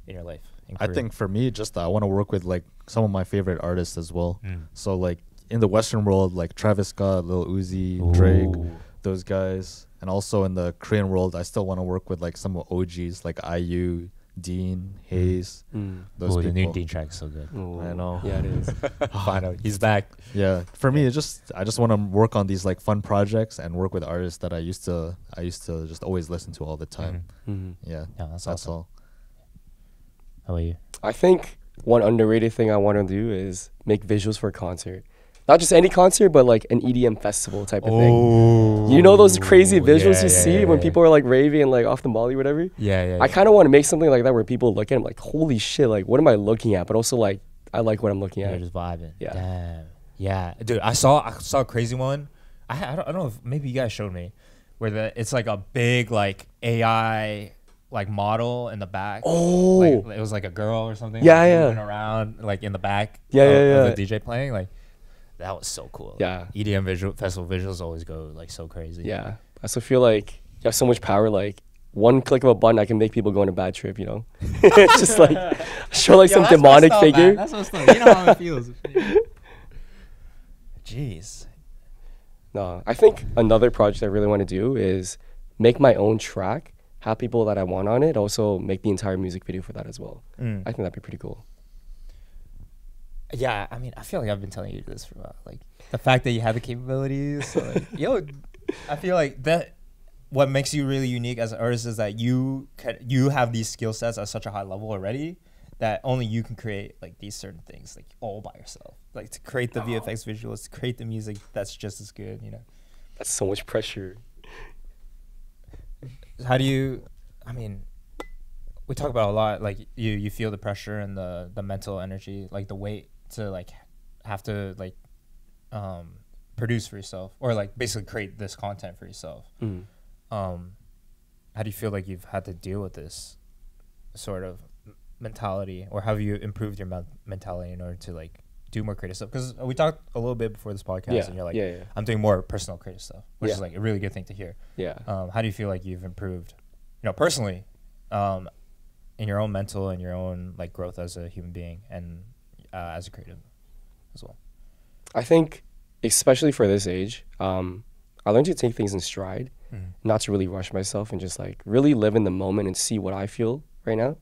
in your life? I think for me, just I want to work with like some of my favorite artists as well. So like in the Western world, like Travis Scott, Lil Uzi, Drake, those guys, and also in the Korean world, I still want to work with like some OGs like IU, Dean, Hayes. Those people. The new Dean track is so good. I know. Yeah, it is. Finally, he's back. Yeah, for me, I just want to work on these like fun projects and work with artists that I used to just always listen to all the time. Yeah, that's awesome. all. How about you? I think one underrated thing I want to do is make visuals for a concert. Not just any concert, but like an EDM festival type of thing. You know those crazy visuals you see when people are like raving and like off the molly, whatever? Yeah. I kind of want to make something like that where people look at them like, holy shit, like what am I looking at? But also like, I like what I'm looking You're at. just vibing. Yeah. Damn. Yeah, dude. I saw a crazy one. I don't know if maybe you guys showed me where it's like a big like AI like model in the back. Oh, like, it was like a girl or something. Yeah, like, yeah. moving around like in the back. Yeah. Of the DJ playing like. That was so cool. Yeah. EDM festival visuals always go like so crazy. Yeah. I also feel like you have so much power. Like one click of a button, I can make people go on a bad trip, you know? Just like show like some demonic figure. That's what's up. You know how it feels. Jeez. No, I think another project I really want to do is make my own track, have people that I want on it, also make the entire music video for that as well. I think that'd be pretty cool. Yeah, I mean, I feel like I've been telling you this for a while. Like the fact that you have the capabilities, so like, I feel like that. What makes you really unique as an artist is that you have these skill sets at such a high level already that only you can create like these certain things like all by yourself, like to create the VFX visuals, to create the music that's just as good, you know? That's so much pressure. How do you, I mean, we talk about a lot, like you feel the pressure and the mental energy, like the weight to like have to like produce for yourself, or like basically create this content for yourself. How do you feel like you've had to deal with this sort of mentality, or have you improved your mentality in order to like do more creative stuff? Because we talked a little bit before this podcast, and you're like, I'm doing more personal creative stuff, which is like a really good thing to hear. How do you feel like you've improved, you know, personally, in your own mental and your own like growth as a human being and as a creative as well? I think, especially for this age, I learned to take things in stride, not to really rush myself, and just like really live in the moment and see what I feel right now.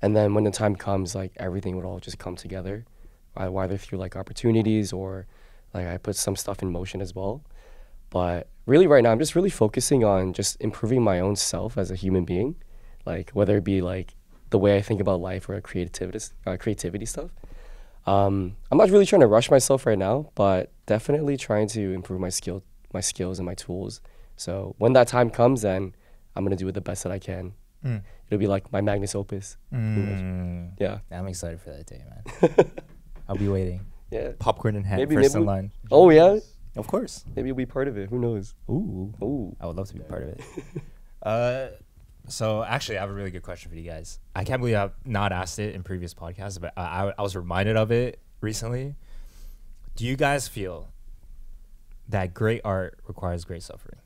And then when the time comes, like everything would all just come together, either through like opportunities or like I put some stuff in motion as well. But really right now, I'm just really focusing on just improving my own self as a human being, like whether it be like the way I think about life or creativity stuff. I'm not really trying to rush myself right now, but definitely trying to improve my skills and my tools. So when that time comes, then I'm gonna do it the best that I can. It'll be like my magnus opus. Yeah, I'm excited for that day, man. I'll be waiting. Yeah, popcorn in hand, first in line. Oh yeah, of course. Maybe you'll be part of it. Who knows? Ooh, I would love to be part of it. So actually, I have a really good question for you guys. I can't believe I've not asked it in previous podcasts, but I was reminded of it recently. Do you guys feel that great art requires great suffering?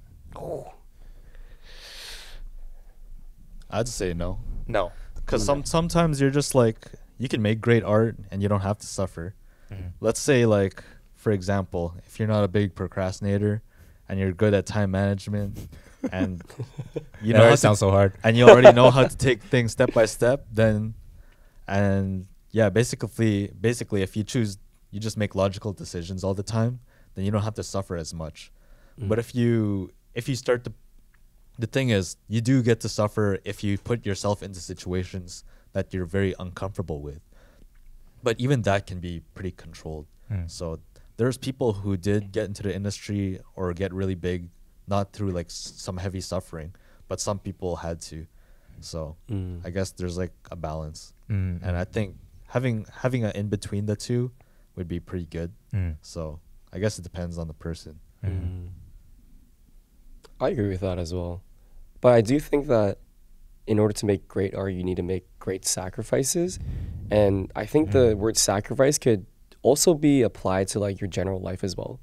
I'd say no. No. Because sometimes you're just like, you can make great art and you don't have to suffer. Let's say, like, for example, if you're not a big procrastinator and you're good at time management and you know, it sounds so hard, and you already know how to take things step by step, then, and yeah, basically, if you just make logical decisions all the time, then you don't have to suffer as much. But if you start to, the thing is, you do get to suffer if you put yourself into situations that you're very uncomfortable with. But even that can be pretty controlled. So there's people who did get into the industry or get really big, not through like some heavy suffering, but some people had to. So I guess there's like a balance. And I think having an in between the two would be pretty good. So I guess it depends on the person. I agree with that as well. But I do think that in order to make great art, you need to make great sacrifices. And I think the word sacrifice could also be applied to like your general life as well.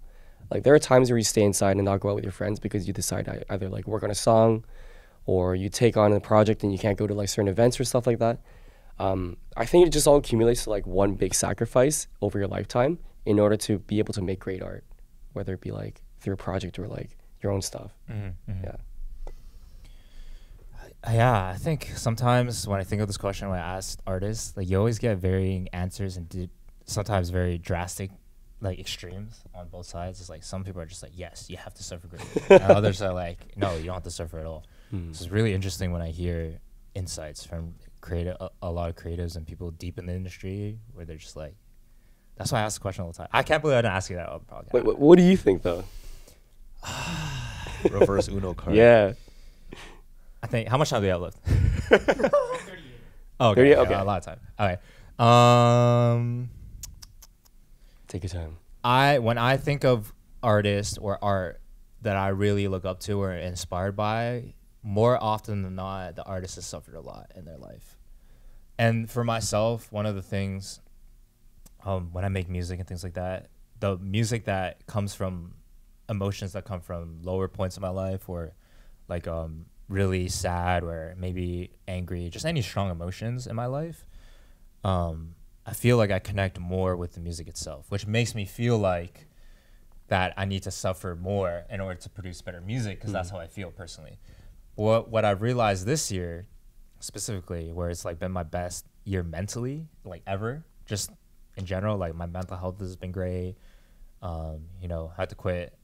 Like there are times where you stay inside and not go out with your friends because you decide to either like work on a song or you take on a project and you can't go to like certain events or stuff like that. I think it just all accumulates to like one big sacrifice over your lifetime in order to be able to make great art, whether it be like through a project or like your own stuff. Yeah, I think sometimes when I think of this question, when I ask artists, like you always get varying answers and sometimes very drastic, like extremes on both sides. It's like some people are just like, yes, you have to suffer great, and others are like, no, you don't have to suffer at all. So it's really interesting when I hear insights from a lot of creatives and people deep in the industry where they're just like, that's why I ask the question all the time. I can't believe I didn't ask you that on the podcast. Wait, what do you think though? Reverse Uno card. Yeah. I think, how much time do we have left? 38. Oh, okay. 38? Okay. A lot of time. Okay. Take your time. When I think of artists or art that I really look up to or inspired by, more often than not, the artist has suffered a lot in their life. And for myself, one of the things, when I make music and things like that, the music that comes from emotions that come from lower points of my life, or like really sad or maybe angry, just any strong emotions in my life, I feel like I connect more with the music itself, which makes me feel like that I need to suffer more in order to produce better music, because that's how I feel personally. What I've realized this year specifically, where it's like been my best year mentally, like ever, just in general, like my mental health has been great. You know, I had to quit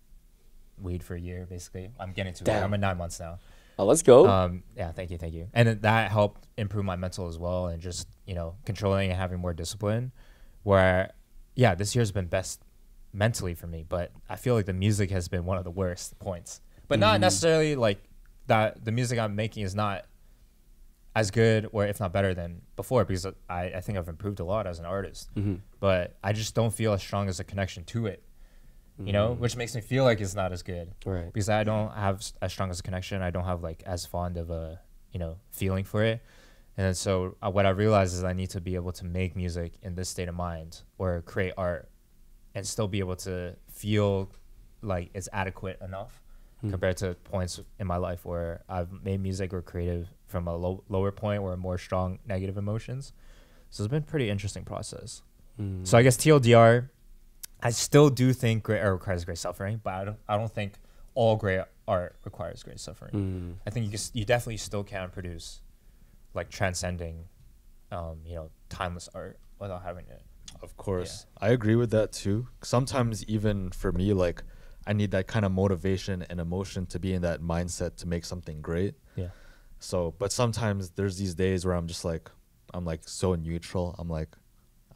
weed for a year basically. I'm getting to it. I'm at 9 months now. Oh, let's go. Yeah, thank you. And then that helped improve my mental as well, and just, you know, controlling and having more discipline. Where, yeah, this year's been best mentally for me, but I feel like the music has been one of the worst points. But not necessarily like that the music I'm making is not as good or if not better than before, because I think I've improved a lot as an artist. But I just don't feel as strong as a connection to it, you know, which makes me feel like it's not as good. Right. Because I don't have as strong as a connection. I don't have like as fond of a, you know, feeling for it. And then so what I realized is I need to be able to make music in this state of mind or create art and still be able to feel like it's adequate enough compared to points in my life where I've made music or creative from a lower point or more strong negative emotions. So it's been a pretty interesting process. So I guess TLDR, I still do think great art requires great suffering, but I don't think all great art requires great suffering. I think you definitely still can produce like transcending, you know, timeless art without having it. Of course. Yeah. I agree with that too. Sometimes even for me, like I need that kind of motivation and emotion to be in that mindset to make something great. Yeah. So, but sometimes there's these days where I'm like so neutral. I'm like,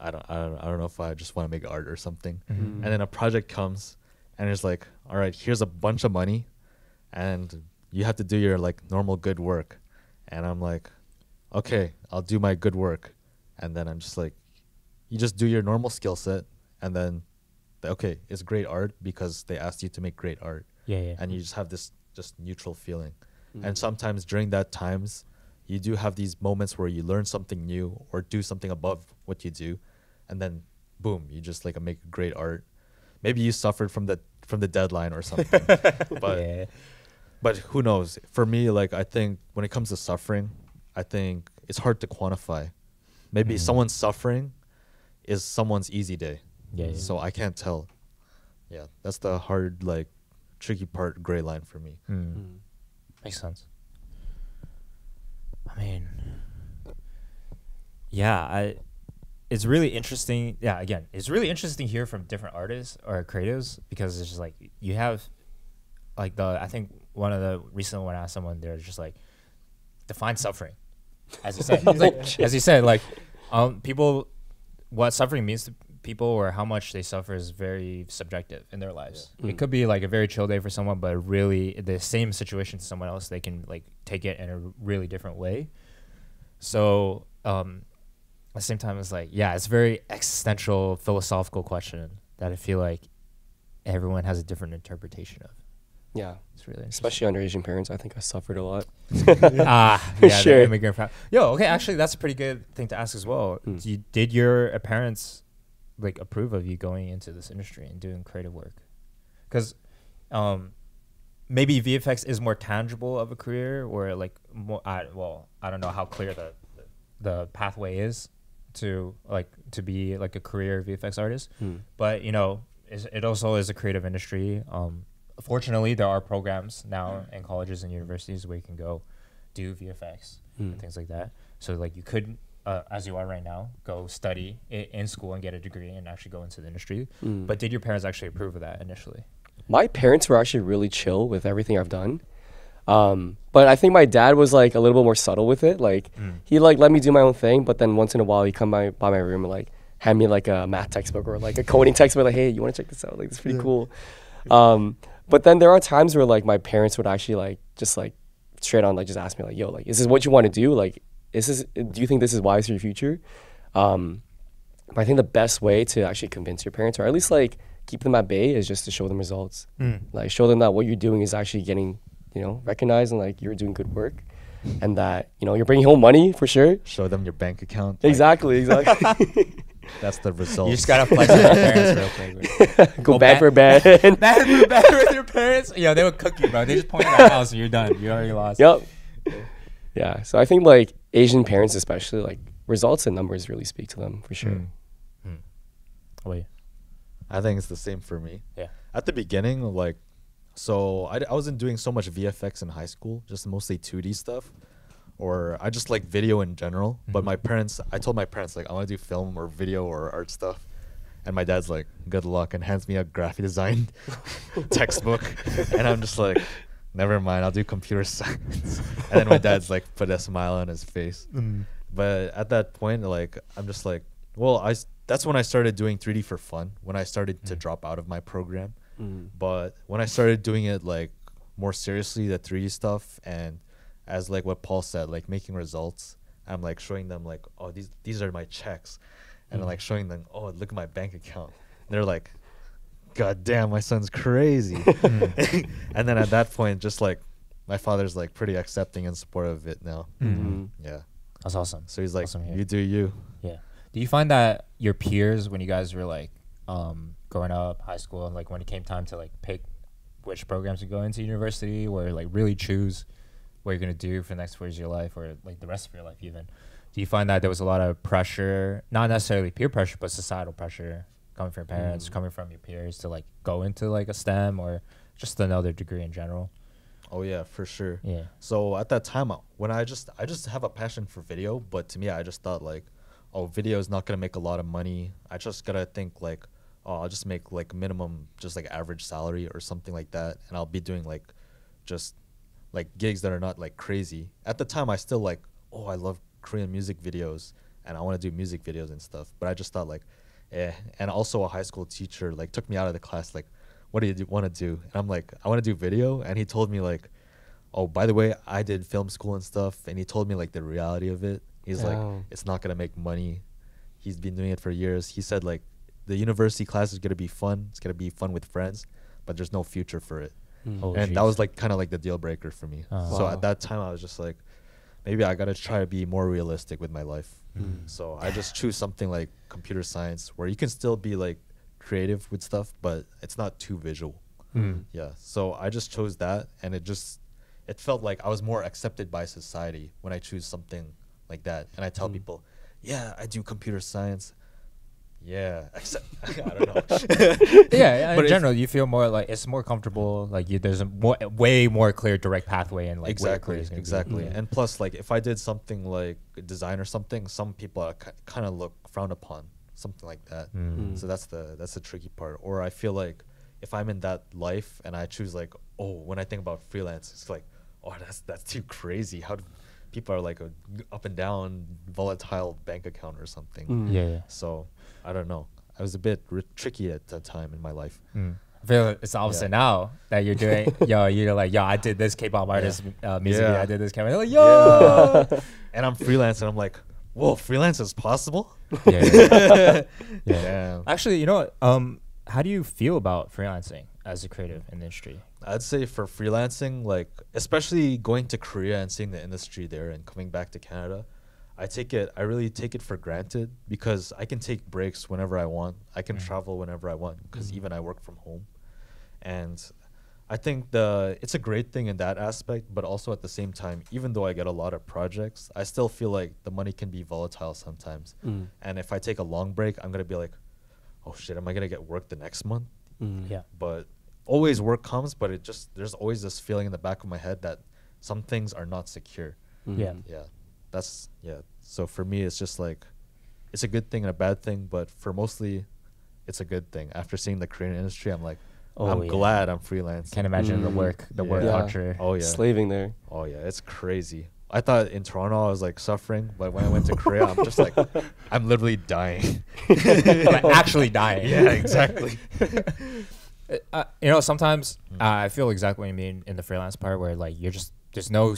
I don't know if I just want to make art or something. And then a project comes and it's like, all right, here's a bunch of money and you have to do your like normal good work. And I'm like, okay, I'll do my good work. And then I'm just like, you just do your normal skill set and then, okay, it's great art because they asked you to make great art. Yeah. And you just have this just neutral feeling. And sometimes during that times, you do have these moments where you learn something new or do something above what you do. And then, boom, you just like make great art. Maybe you suffered from the deadline or something. But who knows? For me, like I think when it comes to suffering, I think it's hard to quantify. Maybe someone's suffering is someone's easy day. So I can't tell. Yeah, that's the hard, like, tricky part, gray line for me. Makes sense. I mean, yeah, it's really interesting. Yeah, again, it's really interesting to hear from different artists or creatives because it's just like you have, like I think one of the recent when I asked someone, they're just like, define suffering. As you said, as you said, like, people, what suffering means to people or how much they suffer is very subjective in their lives. It could be like a very chill day for someone, but really the same situation to someone else, they can like take it in a really different way. So at the same time, it's like, yeah, it's a very existential, philosophical question that I feel like everyone has a different interpretation of. Yeah, it's really especially under Asian parents. I think I suffered a lot. Yeah, sure. The immigrant okay, actually, that's a pretty good thing to ask as well. Did your parents like approve of you going into this industry and doing creative work? Because maybe VFX is more tangible of a career, or like more. I don't know how clear the pathway is to be like a career VFX artist, but you know, it also is a creative industry. Fortunately, there are programs now in colleges and universities where you can go do VFX and things like that. So like you could, as you are right now, go study in school and get a degree and actually go into the industry. But did your parents actually approve of that initially? My parents were actually really chill with everything I've done. But I think my dad was like a little bit more subtle with it. Like he like let me do my own thing, but then once in a while he'd come by my room and like hand me like a math textbook or like a coding textbook, like, hey, you want to check this out? Like, it's pretty cool. But then there are times where like my parents would actually like just like straight on like just ask me like, yo, like, is this what you want to do? Like, do you think this is wise for your future? But I think the best way to actually convince your parents, or at least like keep them at bay, is just to show them results. Like show them that what you're doing is actually getting, you know, recognized, and like you're doing good work, and that, you know, you're bringing home money for sure. Show them your bank account. Exactly. That's the result. You just gotta flex with your parents real quick. Go bad for bad. Bad with your parents. Yo, they would cook you, bro. They just point at the house and you're done. You already lost. Yep. Yeah. So I think like Asian parents, especially, like results and numbers really speak to them for sure. Wait. I think it's the same for me. Yeah. At the beginning, like, so I wasn't doing so much VFX in high school, just mostly 2D stuff. Or I just like video in general. But I told my parents, like, I want to do film or video or art stuff. And my dad's like, good luck, and hands me a graphic design textbook. And I'm just like, never mind, I'll do computer science. And then my dad's like put a smile on his face. But at that point, like I'm just like, well, that's when I started doing 3D for fun, when I started to drop out of my program. But when I started doing it like more seriously, the 3D stuff, and as like what Paul said, like making results, I'm like showing them like, oh, these are my checks, and I'm like showing them, oh, look at my bank account. And they're like, God damn, my son's crazy. And then at that point, just like my father's like pretty accepting and supportive of it now. Yeah, That's awesome. so he's like, Awesome, yeah. you do you. Yeah. Do you find that your peers, when you guys were like growing up, high school, and like when it came time to like pick which programs to go into university, or like really choose what you're gonna do for the next 4 years of your life, or like the rest of your life even, do you find that there was a lot of pressure, not necessarily peer pressure, but societal pressure coming from your parents, coming from your peers, to like go into like a STEM or just another degree in general? Oh yeah, for sure. Yeah. So at that time, when I just have a passion for video, but to me, I just thought like, oh, video is not gonna make a lot of money. I just gotta think like, oh, I'll just make like minimum, just like average salary or something like that, and I'll be doing like, just like gigs that are not like crazy. At the time, I still like, oh, I love Korean music videos, and I want to do music videos and stuff. But I just thought like, and also a high school teacher like took me out of the class like, what do you want to do? And I'm like, I want to do video. And he told me like, oh, by the way, I did film school and stuff. And he told me like the reality of it. He's like, it's not gonna make money. He's been doing it for years. He said like, the university class is gonna be fun. It's gonna be fun with friends, but there's no future for it. Oh, And jeez. that was like kind of like the deal breaker for me. So Wow. at that time, I was just like, maybe I gotta try to be more realistic with my life. So I just choose something like computer science, where you can still be like creative with stuff, but it's not too visual. Yeah. So I just chose that, and it felt like I was more accepted by society when I choose something like that. And I tell people, yeah, I do computer science. Yeah, except I don't know. Yeah, But in general, you feel more like it's more comfortable. Like there's a way more clear direct pathway, and like where your career is gonna be. Exactly. And plus, like if I did something like design or something, some people kind of look frowned upon, something like that. So that's the tricky part. Or I feel like if I'm in that life and I choose like, oh, when I think about freelance, it's like, oh, that's too crazy. How do people are like a up and down volatile bank account or something? Yeah. So I don't know. I was a bit tricky at that time in my life. I feel like it's the opposite now that you're doing. You're like, I did this K-pop artist music video. I did this camera. Like, And I'm freelance, and I'm like, whoa, freelance is possible? Yeah. Damn. Actually, you know what? How do you feel about freelancing as a creative industry? I'd say for freelancing, like especially going to Korea and seeing the industry there and coming back to Canada, I really take it for granted, because I can take breaks whenever I want. I can travel whenever I want, because even I work from home. And I think it's a great thing in that aspect, but also at the same time, even though I get a lot of projects, I still feel like the money can be volatile sometimes. And if I take a long break, I'm going to be like, oh shit, am I going to get work the next month? Yeah. But always work comes, but there's always this feeling in the back of my head that some things are not secure. Yeah. So for me, it's just like, it's a good thing and a bad thing, but for mostly, it's a good thing. After seeing the Korean industry, I'm like, I'm glad I'm freelance. Can't imagine the work culture. Oh yeah. Slaving there. Oh yeah, it's crazy. I thought in Toronto I was like suffering, but when I went to Korea, I'm just like, I'm literally dying. Like, actually dying. Yeah, exactly. Sometimes I feel exactly what you mean in the freelance part, where like there's no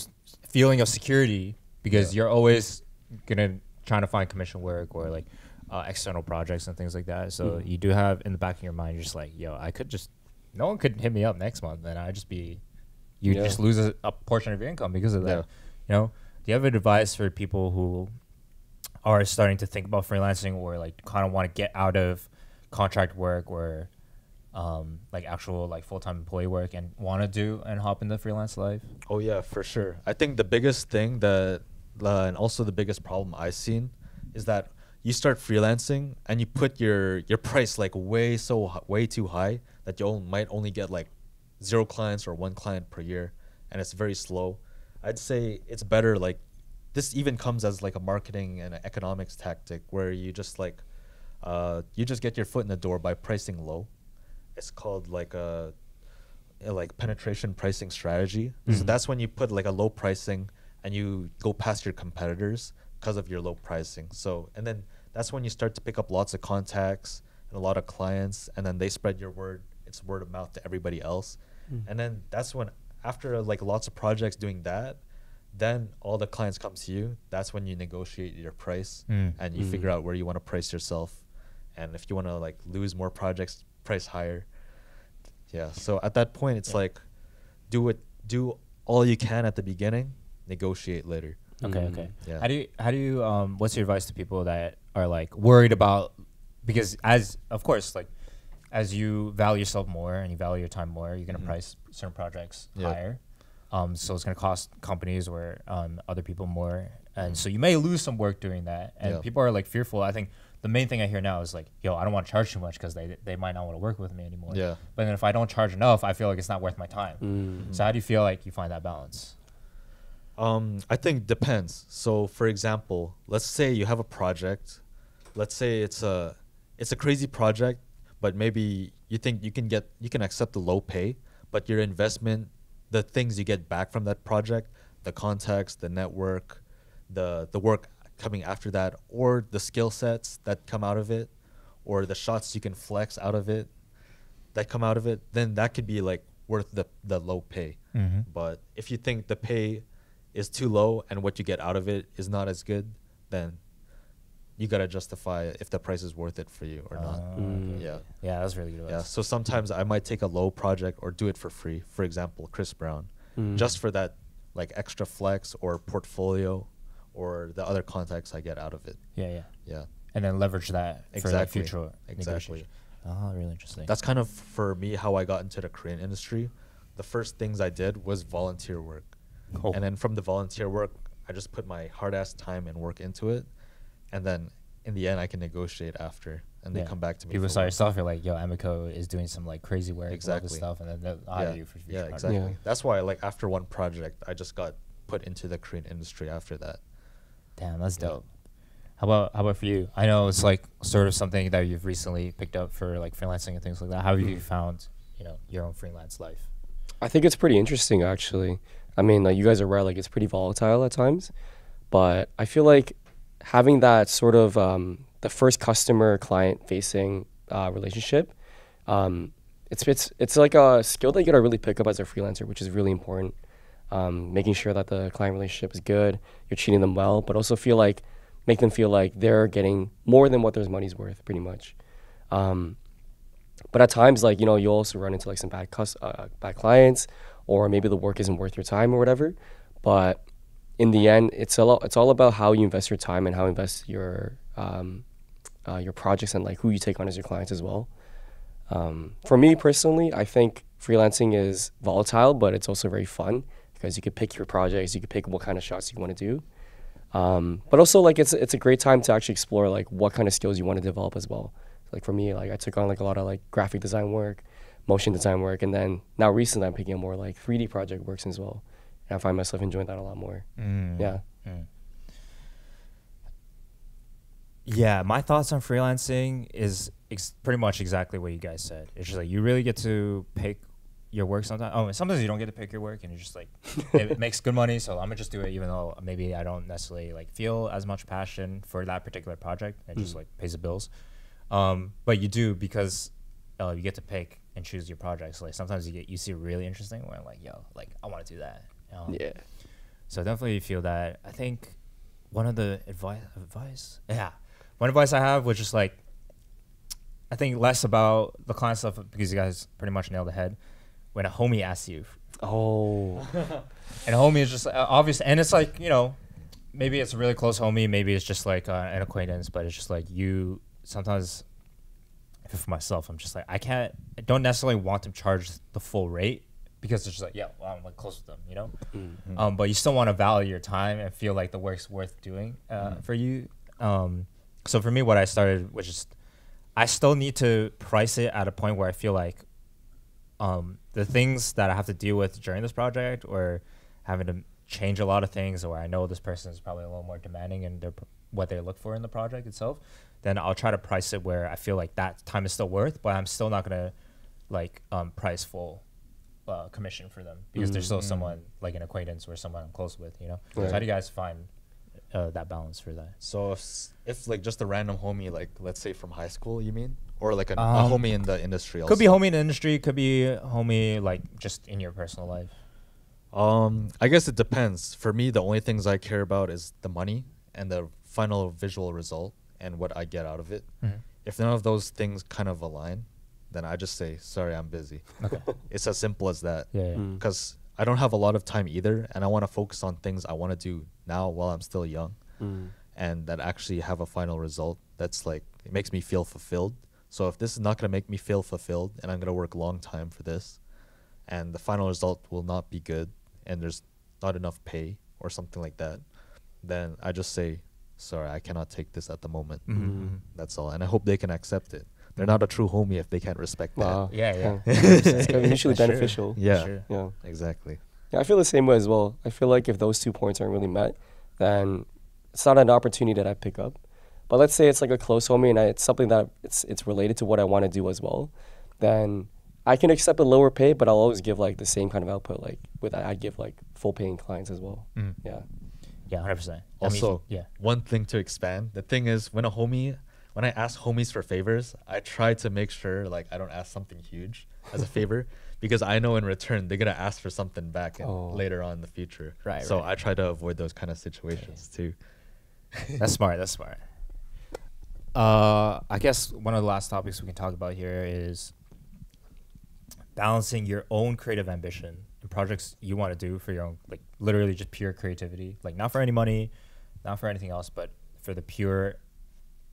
feeling of security, because you're always trying to find commission work or like external projects and things like that. So you do have in the back of your mind, you're just like, no one could hit me up next month, and just lose a portion of your income because of that. Do you have advice for people who are starting to think about freelancing, or like kind of want to get out of contract work or like actual like full-time employee work and want to do and hop in the freelance life? Oh yeah, for sure. I think the biggest thing that and also the biggest problem I've seen is that you start freelancing and you put your price like way too high that you might only get like 0 clients or 1 client per year, and it's very slow. I'd say it's better, like this even comes as like a marketing and an economics tactic, where you just like you just get your foot in the door by pricing low. It's called like like penetration pricing strategy. So that's when you put like a low pricing and you go past your competitors because of your low pricing. So, and then that's when you start to pick up lots of contacts and a lot of clients, and then they spread your word. It's word of mouth to everybody else. And then that's when, after like lots of projects doing that, then all the clients come to you. That's when you negotiate your price and you figure out where you want to price yourself. And if you want to like lose more projects, price higher. Yeah. So at that point, it's like, do all you can at the beginning, negotiate later. Okay. Yeah. How do you what's your advice to people that are like worried about, because as of course, like as you value yourself more and you value your time more, you're gonna price certain projects higher. So it's gonna cost companies or other people more, and so you may lose some work doing that. And people are like fearful. I think the main thing I hear now is like, yo, I don't want to charge too much because they might not want to work with me anymore. Yeah. But then if I don't charge enough, I feel like it's not worth my time. So how do you feel like you find that balance? I think depends. So for example, let's say you have a project. Let's say it's a crazy project, but maybe you think you can accept the low pay, but your investment, the things you get back from that project, the context, the network, the work coming after that, or the skill sets that come out of it, or the shots you can flex out of it that come out of it, then that could be like worth the low pay. But if you think the pay is too low and what you get out of it is not as good, then you gotta justify if the price is worth it for you or not. Yeah, that's really good advice. Yeah, so sometimes I might take a low project or do it for free. For example, Chris Brown, just for that like extra flex or portfolio or the other contacts I get out of it. Yeah. And then leverage that for like future negotiation. Oh, really interesting. That's kind of for me how I got into the Korean industry. The first things I did was volunteer work. And then from the volunteer work, I just put my hard ass time and work into it. And then in the end, I can negotiate after, and they come back to me. People saw your stuff, you're like, yo, Emiko is doing some like crazy work, all this stuff, and then they'll hire you for future projects. Exactly. That's why, like, after one project, I just got put into the Korean industry after that. Damn, that's dope. How about for you? I know it's like sort of something that you've recently picked up for like freelancing and things like that. How have you found, your own freelance life? I think it's pretty interesting, actually. I mean, like you guys are right, like it's pretty volatile at times, but I feel like having that sort of the first customer client facing relationship, it's like a skill that you gotta really pick up as a freelancer, which is really important. Making sure that the client relationship is good, you're treating them well, but also make them feel like they're getting more than what their money's worth, pretty much. But at times, like, you also run into like some bad clients, or maybe the work isn't worth your time or whatever. But in the end, it's all about how you invest your time and how you invest your projects and like who you take on as your clients as well. For me personally, I think freelancing is volatile, but it's also very fun because you could pick your projects, you could pick what kind of shots you want to do. But also like it's a great time to actually explore like what kind of skills you want to develop as well. Like for me, like I took on like a lot of like graphic design work, motion design work, and then now recently I'm picking up more like 3D project works as well. And I find myself enjoying that a lot more. Yeah, my thoughts on freelancing is pretty much exactly what you guys said. It's just like you really get to pick your work sometimes. Oh, and sometimes you don't get to pick your work, and you're just like, it makes good money, so I'm gonna just do it, even though maybe I don't necessarily like feel as much passion for that particular project. It just like pays the bills. But you do because you get to pick and choose your projects. Like sometimes you see really interesting where like, yo, like I want to do that. So definitely feel that. I think one of the one advice I have was just like, I think less about the client stuff because you guys pretty much nailed the head. When a homie asks you, and a homie is just obvious, and it's like, maybe it's a really close homie, maybe it's just like an acquaintance, but it's just like you sometimes. For myself, I'm just like I don't necessarily want to charge the full rate because it's just like I'm like close with them, but you still want to value your time and feel like the work's worth doing for you. So for me, what I started was just I still need to price it at a point where I feel like the things that I have to deal with during this project or having to change a lot of things, or I know this person is probably a little more demanding in what they look for in the project itself, then I'll try to price it where I feel like that time is still worth, but I'm still not gonna like price full commission for them because they're still someone like an acquaintance or someone I'm close with, you know. Right. So how do you guys find that balance for that? So if like just a random homie, like let's say from high school, you mean, or like a homie in the industry? Also? Could be homie in the industry, could be homie like just in your personal life. I guess it depends. For me, the only things I care about is the money and the final visual result and what I get out of it. If none of those things kind of align, then I just say, sorry, I'm busy. Okay. It's as simple as that. Yeah. Because I don't have a lot of time either, and I want to focus on things I want to do now while I'm still young, and that actually have a final result that's like, it makes me feel fulfilled. So if this is not going to make me feel fulfilled, and I'm going to work a long time for this, and the final result will not be good, and there's not enough pay or something like that, then I just say, sorry, I cannot take this at the moment. That's all. And I hope they can accept it. They're not a true homie if they can't respect Wow. Yeah. It's mutually Sure. beneficial. that. Yeah, Sure. Yeah. exactly. Yeah, I feel the same way as well. I feel like if those 2 points aren't really met, then it's not an opportunity that I pick up. But let's say it's like a close homie and it's something that it's related to what I want to do as well, then I can accept a lower pay, but I'll always give like the same kind of output. Like I give like full paying clients as well. Yeah. Yeah, 100%. Also, yeah. one thing to expand. The thing is, when I ask homies for favors, I try to make sure like I don't ask something huge as a favor because I know in return they're gonna ask for something back later on in the future. Right, So right. I try to avoid those kind of situations too. That's smart. That's smart. I guess one of the last topics we can talk about here is balancing your own creative ambition and projects you want to do for your own, like literally just pure creativity, like not for any money, not for anything else, but for the pure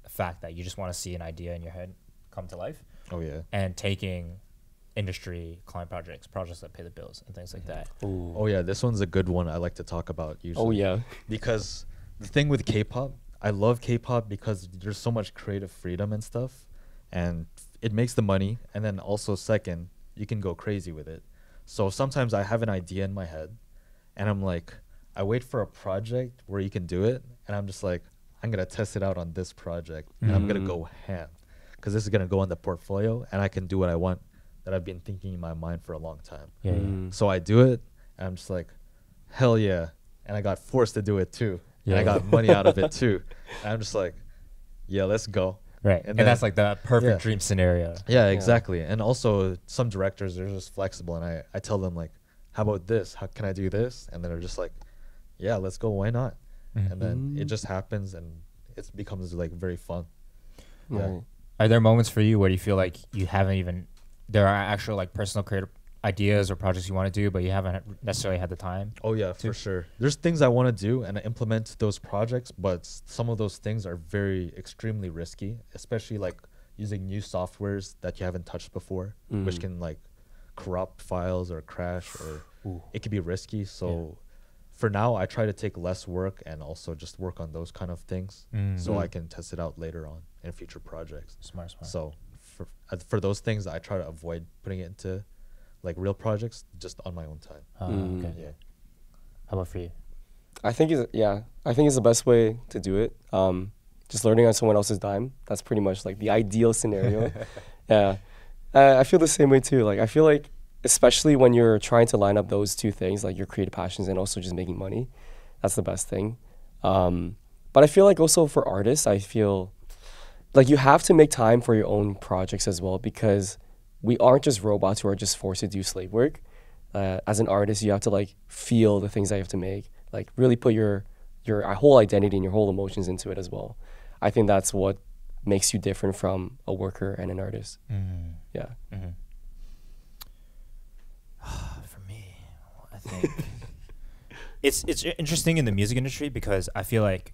fact that you just want to see an idea in your head come to life. Oh yeah. And taking industry client projects that pay the bills and things like that. Ooh. Oh yeah. This one's a good one I like to talk about usually. Oh yeah. Because the thing with K-pop, I love K-pop because there's so much creative freedom and stuff, and it makes the money. And then also second, you can go crazy with it. So sometimes I have an idea in my head, and I'm like, I wait for a project where you can do it, and I'm just like, I'm gonna test it out on this project, and I'm gonna go ham, because this is gonna go on the portfolio, and I can do what I want that I've been thinking in my mind for a long time. Yeah. So I do it, and I'm just like, hell yeah, and I got forced to do it too. And I got money out of it too. And I'm just like, yeah, let's go. Right. And that's like the perfect dream scenario. Yeah, exactly. And also some directors, they're just flexible. And I tell them like, how about this? How can I do this? And then they're just like, yeah, let's go. Why not? And then it just happens and it becomes like very fun. Right. Are there moments for you where you feel like you haven't even, there are actual like personal creative ideas or projects you want to do, but you haven't necessarily had the time? Oh yeah, for sure. There's things I want to do and I implement those projects, but some of those things are very extremely risky, especially like using new softwares that you haven't touched before, which can like corrupt files or crash, or it could be risky. So for now, I try to take less work and also just work on those kind of things so I can test it out later on in future projects. Smart. So for those things, I try to avoid putting it into like real projects just on my own time. Okay. Yeah. How about for you? I think it's the best way to do it. Just learning on someone else's dime. That's pretty much like the ideal scenario. Yeah. I feel the same way too. Like I feel like especially when you're trying to line up those two things, like your creative passions and also just making money, that's the best thing. But I feel like also for artists, I feel like you have to make time for your own projects as well, because we aren't just robots who are just forced to do slave work. As an artist, you have to like feel the things that you have to make, like really put your whole identity and your whole emotions into it as well. I think that's what makes you different from a worker and an artist. Yeah. For me, I think it's interesting in the music industry because I feel like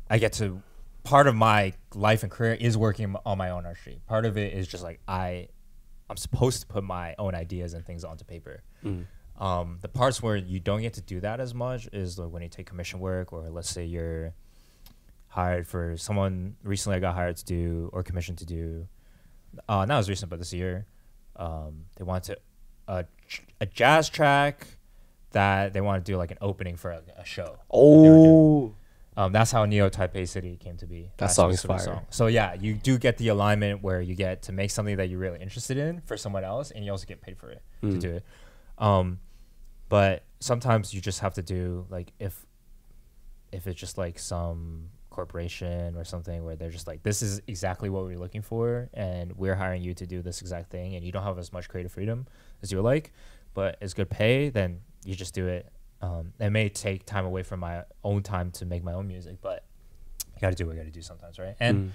I get to, part of my life and career is working on my own artistry. Part of it is just like I'm supposed to put my own ideas and things onto paper. The parts where you don't get to do that as much is like when you take commission work, or let's say you're hired for someone. Recently I got hired to do, or commissioned to do, not as recent, but this year, they wanted a jazz track that they want to do like an opening for a show. That's how Neo Taipei City came to be. That song is fire. So yeah, you do get the alignment where you get to make something that you're really interested in for someone else, and you also get paid for it to do it. But sometimes you just have to do like if it's just like some corporation or something where they're just like, this is exactly what we're looking for and we're hiring you to do this exact thing, and you don't have as much creative freedom as you would like, but it's good pay, then you just do it. It may take time away from my own time to make my own music, but you got to do what you got to do sometimes, right? And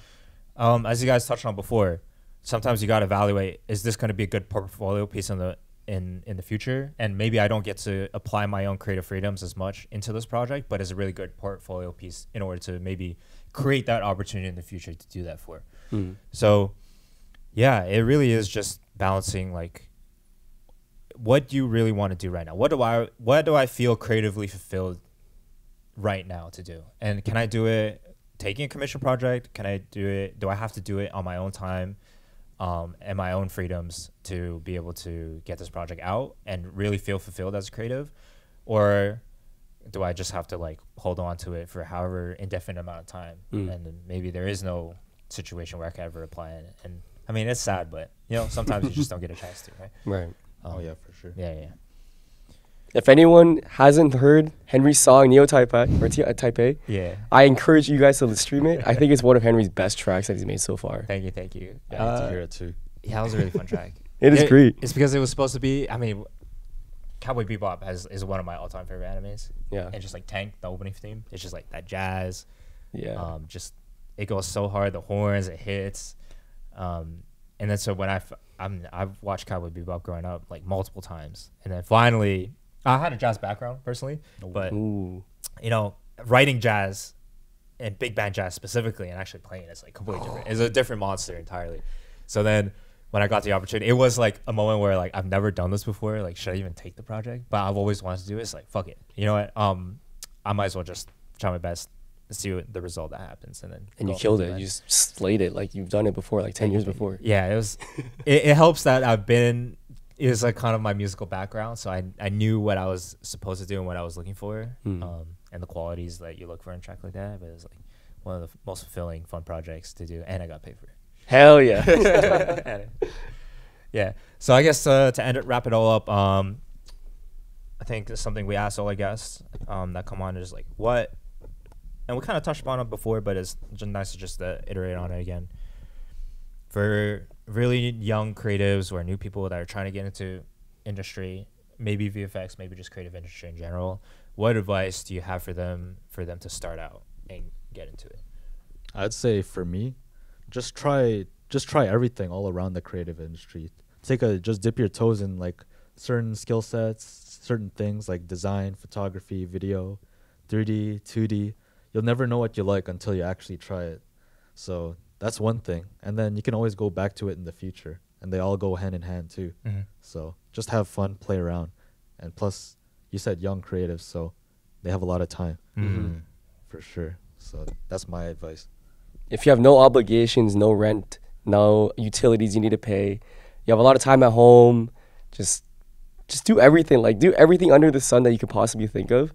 as you guys touched on before, sometimes you got to evaluate, is this going to be a good portfolio piece in the future? And maybe I don't get to apply my own creative freedoms as much into this project, but it's a really good portfolio piece in order to maybe create that opportunity in the future to do that for. So yeah, it really is just balancing like, what do you really want to do right now? What do I feel creatively fulfilled right now to do? And can I do it taking a commission project? Do I have to do it on my own time and my own freedoms to be able to get this project out and really feel fulfilled as a creative? Or do I just have to like hold on to it for however indefinite amount of time? And then maybe there is no situation where I can ever apply it. And I mean, it's sad, but you know, sometimes you just don't get a chance to, right? Right. Oh yeah, for sure. Yeah. If anyone hasn't heard Henry's song Neo Type A, Type A, Yeah. I encourage you guys to stream it. I think it's one of Henry's best tracks that he's made so far. Thank you. Yeah, I need to hear it too. Yeah, it was a really fun track. It is great. It's because it was supposed to be, I mean, Cowboy Bebop is one of my all-time favorite animes. Yeah. And just like Tank, the opening theme, it's just like that jazz. Yeah. Just it goes so hard, the horns, it hits. And then so when I've watched Cowboy Bebop growing up like multiple times, and then finally I had a jazz background personally, but Ooh. you know, writing jazz and big band jazz specifically and actually playing it's like completely different. It's a different monster entirely. So then when I got the opportunity, it was like a moment where like I've never done this before. Like, should I even take the project? But I've always wanted to do it. It's like, fuck it. You know what? I might as well just try my best to see what the result that happens, and then And you killed it. You just slayed it like you've done it before, like 10 years before. Yeah, it was. it helps that it was like kind of my musical background, so I knew what I was supposed to do and what I was looking for, and the qualities that you look for in a track like that. But it was like one of the most fulfilling, fun projects to do, and I got paid for it. Hell yeah. Yeah. So I guess to wrap it all up, I think it's something we asked all our guests that come on is like what, and we kind of touched upon it before, but it's just nice to just iterate on it again. For really young creatives or new people that are trying to get into industry, maybe VFX, maybe just creative industry in general, what advice do you have for them to start out and get into it? I'd say for me, just try everything all around the creative industry. Just dip your toes in like certain skill sets, certain things like design, photography, video, 3D, 2D. You'll never know what you like until you actually try it. So that's one thing. And then you can always go back to it in the future. And they all go hand in hand too. So just have fun, play around. And plus, you said young creatives, so they have a lot of time. For sure. So that's my advice. If you have no obligations, no rent, no utilities you need to pay, you have a lot of time at home, just do everything. Like, do everything under the sun that you could possibly think of.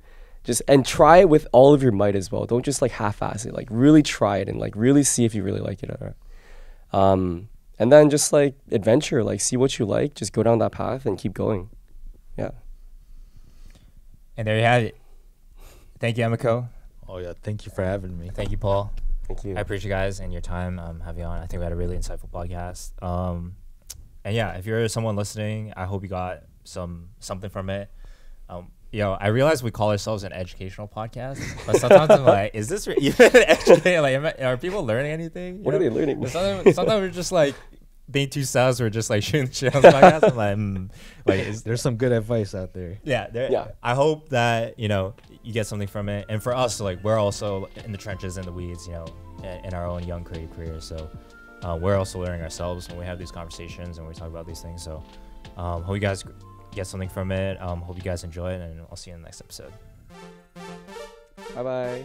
And try it with all of your might as well. Don't just like half-ass it. Like, really try it and like really see if you really like it or not. And then just like adventure, like see what you like, just go down that path and keep going. Yeah. And there you have it. Thank you, Emiko. Oh yeah, thank you for having me. Thank you, Paul. Thank you. I appreciate you guys and your time having you on. I think we had a really insightful podcast. And yeah, if you're someone listening, I hope you got something from it. I realize we call ourselves an educational podcast, but sometimes I'm like, is this even educational? Like, are people learning anything? What are they learning? Sometimes we're just like being too sus. We're just like shooting shit on the podcast. I'm like, There's some good advice out there. Yeah. I hope that you get something from it, and for us, like we're also in the trenches, in the weeds, in our own young creative careers. So we're also learning ourselves when we have these conversations and we talk about these things. So hope you guys get something from it. Hope you guys enjoy it, and I'll see you in the next episode. Bye-bye.